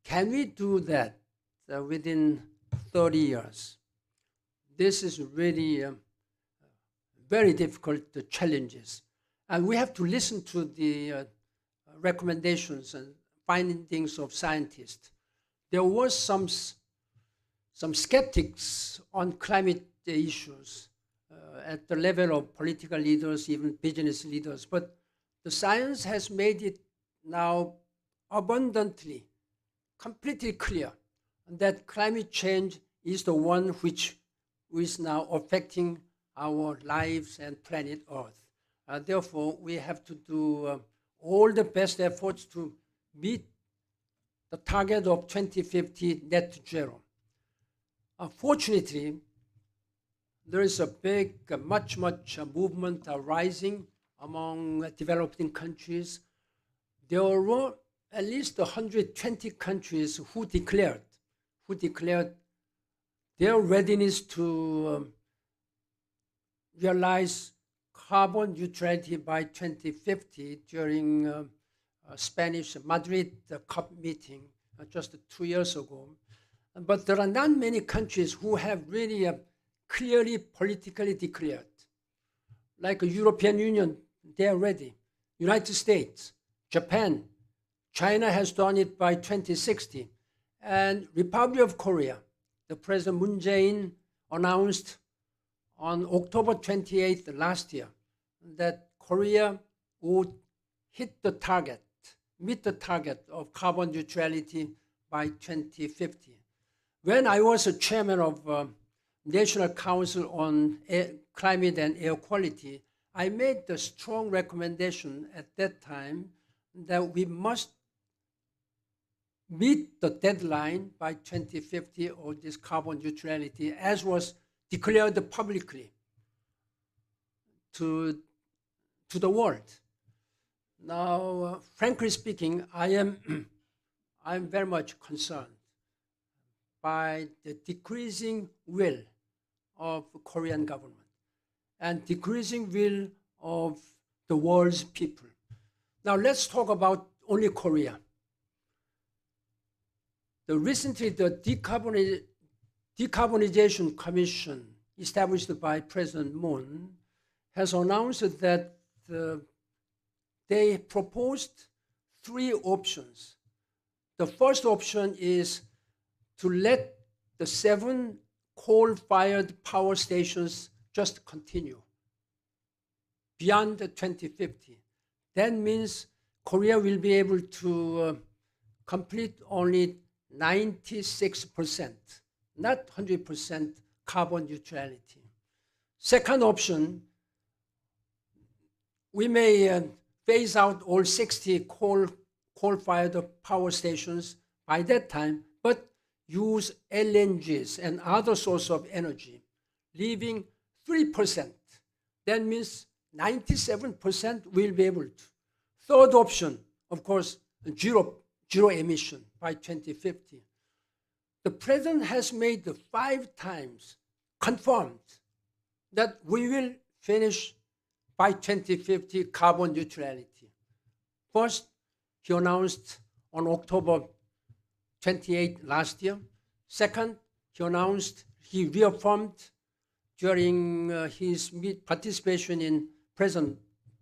Can we do that within 30 years? This is really very difficult challenges. And we have to listen to the recommendations and findings of scientists. There was some skeptics on climate issues at the level of political leaders, even business leaders. But the science has made it now abundantly, completely clear that climate change is the one which is now affecting our lives and planet Earth. Therefore, we have to do all the best efforts to meet the target of 2050 net zero. Fortunately, there is a big, much movement rising among developing countries. There were at least 120 countries who declared their readiness to realize carbon neutrality by 2050 during Spanish Madrid COP meeting just 2 years ago. But there are not many countries who have really clearly politically declared. Like the European Union, they are ready. United States, Japan, China has done it by 2060. And Republic of Korea, the President Moon Jae-in announced on October 28th last year that Korea would hit the target, meet the target of carbon neutrality by 2050. When I was a chairman of National Council on Climate and Air Quality, I made the strong recommendation at that time that we must meet the deadline by 2050 of this carbon neutrality, as was declared publicly to the world. Now, frankly speaking, I'm very much concerned by the decreasing will of the Korean government and decreasing will of the world's people. Now let's talk about only Korea. Recently, the Decarbonization Commission established by President Moon has announced that they proposed 3 options. The first option is to let the 7 coal-fired power stations just continue beyond 2050. That means Korea will be able to complete only 96%, not 100% carbon neutrality. Second option, we may phase out all 60 coal-fired power stations by that time, but use LNGs and other sources of energy, leaving 3%. That means 97% will be able to. Third option, of course, zero zero emission by 2050. The president has made 5 times confirmed that we will finish by 2050 carbon neutrality. First, he announced on October 28 last year. Second, he reaffirmed during his participation in President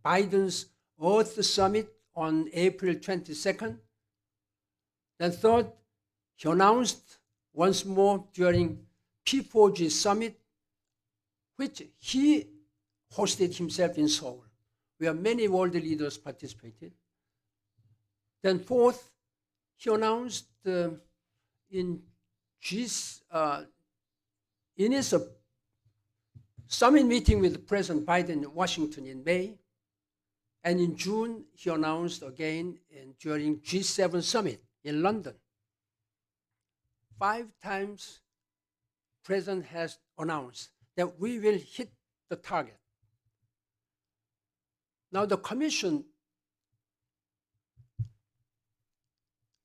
Biden's Earth Summit on April 22nd. Then third, he announced once more during P4G Summit, which he hosted himself in Seoul, where many world leaders participated. Then fourth, he announced in his summit meeting with President Biden in Washington in May, and in June, he announced again during G7 summit in London. 5 times, President has announced that we will hit the target. Now the Commission,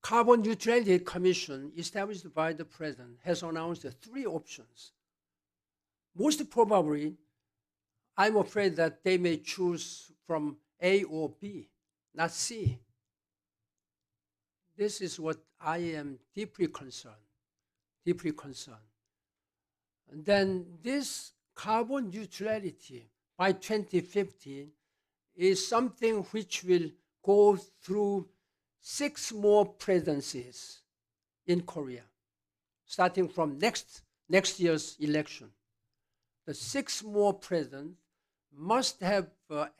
Carbon Neutrality Commission, established by the President, has announced 3 options. Most probably, I'm afraid that they may choose from A or B, not C. This is what I am deeply concerned. And then this carbon neutrality by 2050 is something which will go through 6 more presidencies in Korea, starting from next year's election. The 6 more presidents must have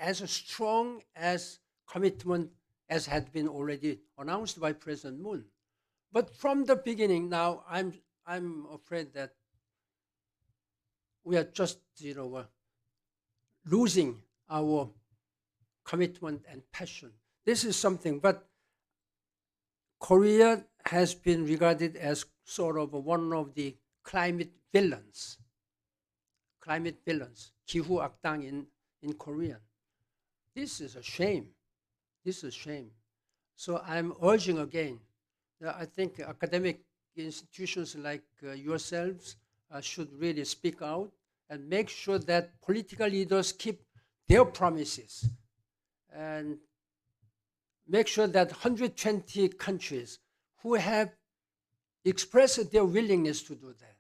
as strong as commitment as had been already announced by President Moon. But from the beginning, now I'm afraid that we are just losing our commitment and passion. This is something, but Korea has been regarded as sort of one of the climate villains. 기후 악당 in Korean. This is a shame. So I'm urging again, I think academic institutions like yourselves should really speak out and make sure that political leaders keep their promises and make sure that 120 countries who have expressed their willingness to do that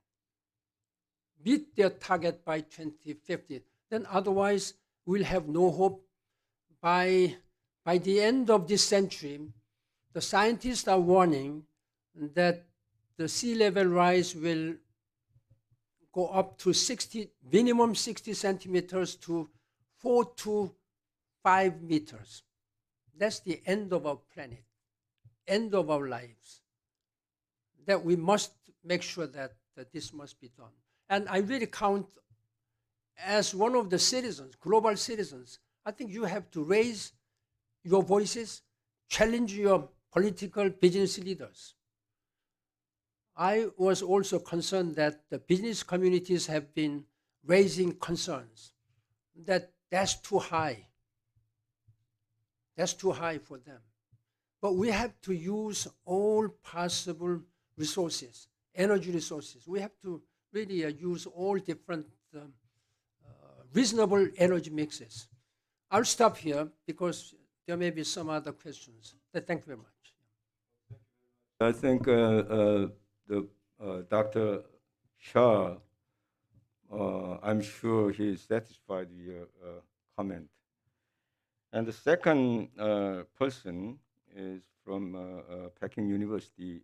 meet their target by 2050. Then otherwise, we'll have no hope. By the end of this century, the scientists are warning that the sea level rise will go up to minimum 60 centimeters to 4 to 5 meters. That's the end of our planet, end of our lives. That we must make sure that this must be done. And I really count as one of the citizens, global citizens, I think you have to raise your voices, challenge your political business leaders. I was also concerned that the business communities have been raising concerns that that's too high. That's too high for them. But we have to use all possible resources, energy resources. We have to really use all different reasonable energy mixes. I'll stop here because there may be some other questions. Thank you very much. I think Dr. Shah, I'm sure he is satisfied with your comment. And the second person is from Peking University,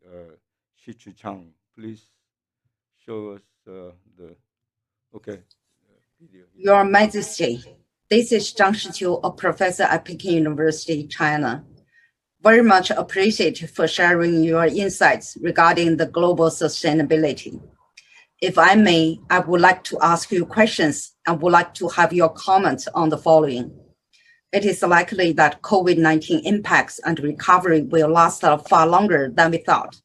Shichu Chang. Please show us the video. Your Majesty, this is Zhang Shiqiu, a professor at Peking University, China. Very much appreciate for sharing your insights regarding the global sustainability. If I may, I would like to ask you questions and would like to have your comments on the following. It is likely that COVID-19 impacts and recovery will last far longer than we thought.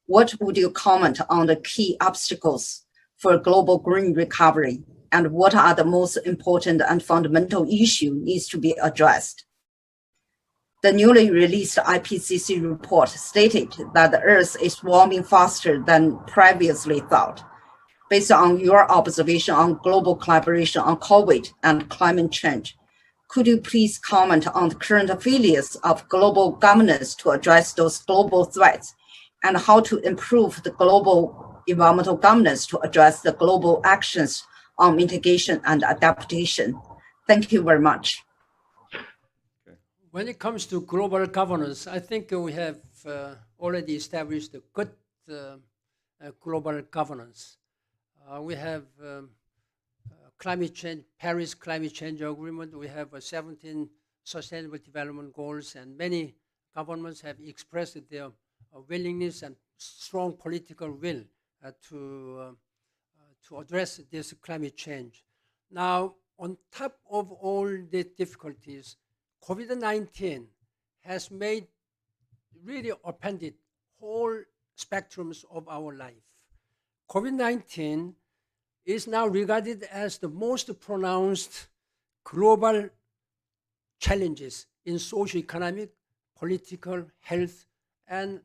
What would you comment on the key obstacles for global green recovery, and what are the most important and fundamental issues needs to be addressed? The newly released IPCC report stated that the Earth is warming faster than previously thought. Based on your observation on global collaboration on COVID and climate change, could you please comment on the current failures of global governance to address those global threats and how to improve the global environmental governance to address the global actions on mitigation and adaptation? Thank you very much. When it comes to global governance, I think we have already established a good global governance. We have climate change, Paris Climate Change Agreement. We have 17 Sustainable Development Goals, and many governments have expressed their willingness and strong political will to address this climate change. Now, on top of all the difficulties, COVID-19 has made really upended whole spectrums of our life. COVID-19 is now regarded as the most pronounced global challenges in socio-economic, political, health, and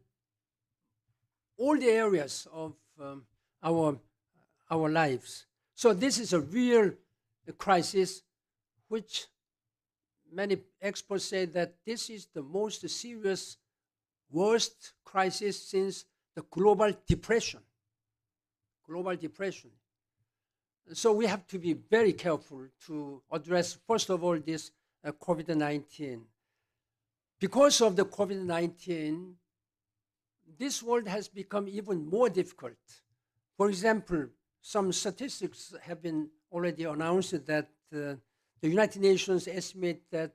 all the areas of our lives. So this is a real crisis, which many experts say that this is the most serious, worst crisis since the global depression. Global depression. So we have to be very careful to address, first of all, this COVID-19. Because of the COVID-19, this world has become even more difficult. For example, some statistics have been already announced that the United Nations estimate that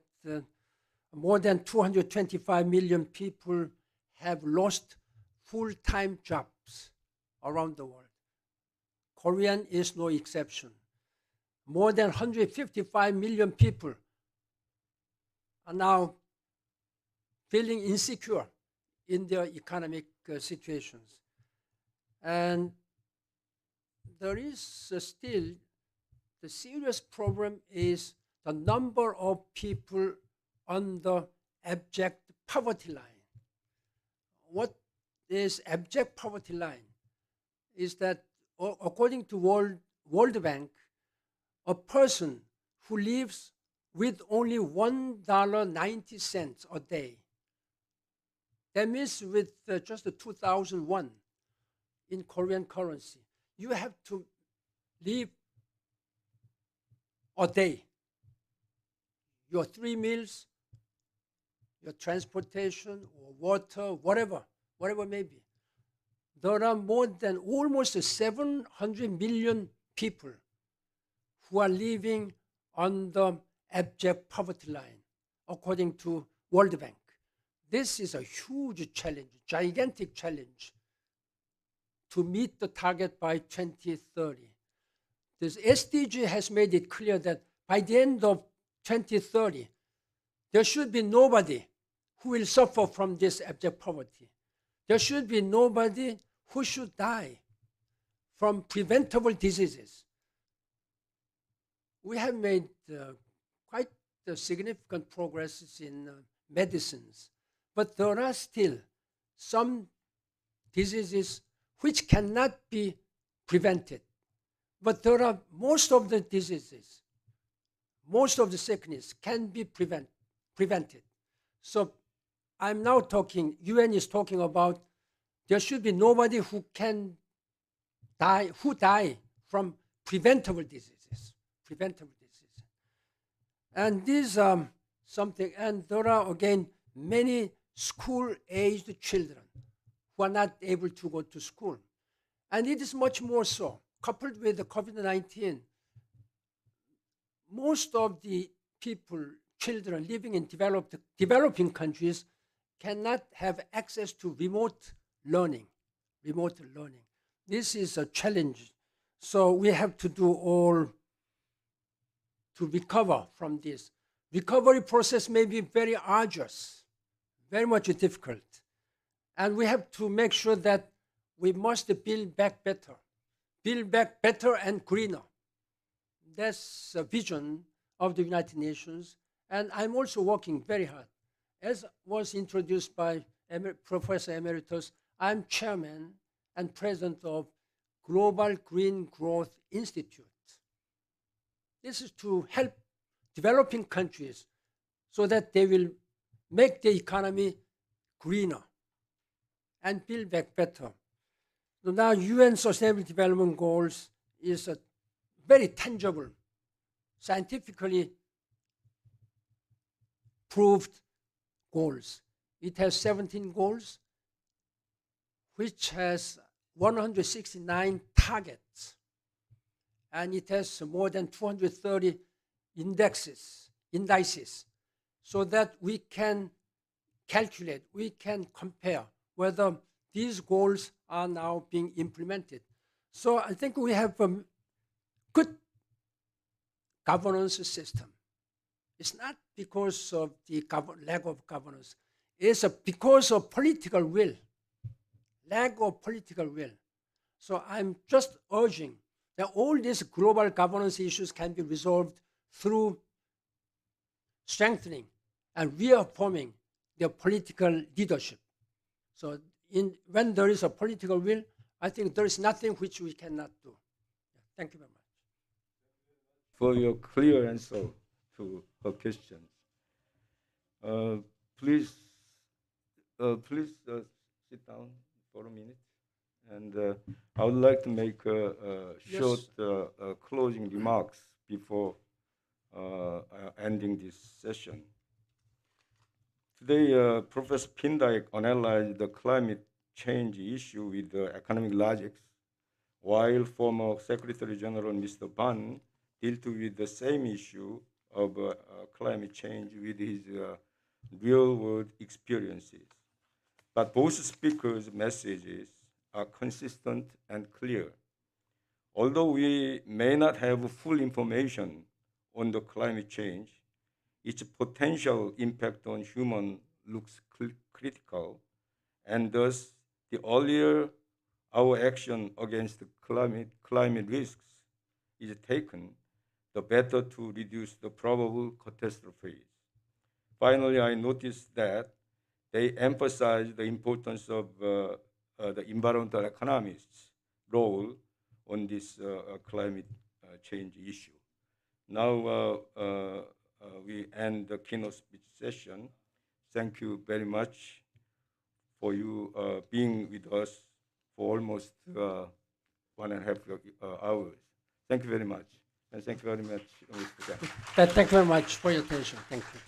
more than 225 million people have lost full-time jobs around the world. Korean is no exception. More than 155 million people are now feeling insecure in their economic situations. And there is still, the serious problem is the number of people on the abject poverty line. What is abject poverty line? Is that according to World Bank, a person who lives with only $1.90 a day, that means with just 2001 in Korean currency, you have to live a day. Your 3 meals, your transportation, or water, whatever may be. There are more than almost 700 million people who are living on the abject poverty line, according to World Bank. This is a huge challenge, gigantic challenge to meet the target by 2030. This SDG has made it clear that by the end of 2030, there should be nobody who will suffer from this abject poverty. There should be nobody who should die from preventable diseases. We have made quite significant progress in medicines, but there are still some diseases which cannot be prevented. But there are most of the diseases, most of the sickness can be prevented. So I'm now talking, UN is talking about there should be nobody who can die, who die from preventable diseases. And these are something, and there are again many school-aged children who are not able to go to school. And it is much more so, coupled with the COVID-19, most of the people, children living in developing countries cannot have access to remote learning. This is a challenge. So we have to do all to recover from this. Recovery process may be very arduous, very much difficult. And we have to make sure that we must build back better and greener. That's a vision of the United Nations. And I'm also working very hard as was introduced by Professor Emeritus, I'm chairman and president of Global Green Growth Institute. This is to help developing countries so that they will make the economy greener and build back better. So now UN Sustainable Development Goals is a very tangible, scientifically proved goals. It has 17 goals, which has 169 targets, and it has more than 230 indices, so that we can calculate, we can compare whether these goals are now being implemented. So I think we have a good governance system. It's not because of the lack of governance. It's because of political will, lack of political will. So I'm just urging that all these global governance issues can be resolved through strengthening and reaffirming the political leadership. So when there is a political will, I think there is nothing which we cannot do. Thank you very much. For your clear answer to her questions. Please sit down for a minute. And I would like to make short closing remarks before ending this session. Today, Professor Pindyck analyzed the climate change issue with economic logics, while former Secretary General Mr. Ban dealt with the same issue of climate change with his real-world experiences. But both speakers' messages are consistent and clear. Although we may not have full information on the climate change, its potential impact on humans looks critical, and thus the earlier our action against climate risks is taken, the better to reduce the probable catastrophes. Finally, I noticed that they emphasize the importance of the environmental economists' role on this climate change issue. Now we end the keynote speech session. Thank you very much for you being with us for almost 1.5 hours. Thank you very much. And thank you very much, Mr. Kang. Thank you very much for your attention. Thank you.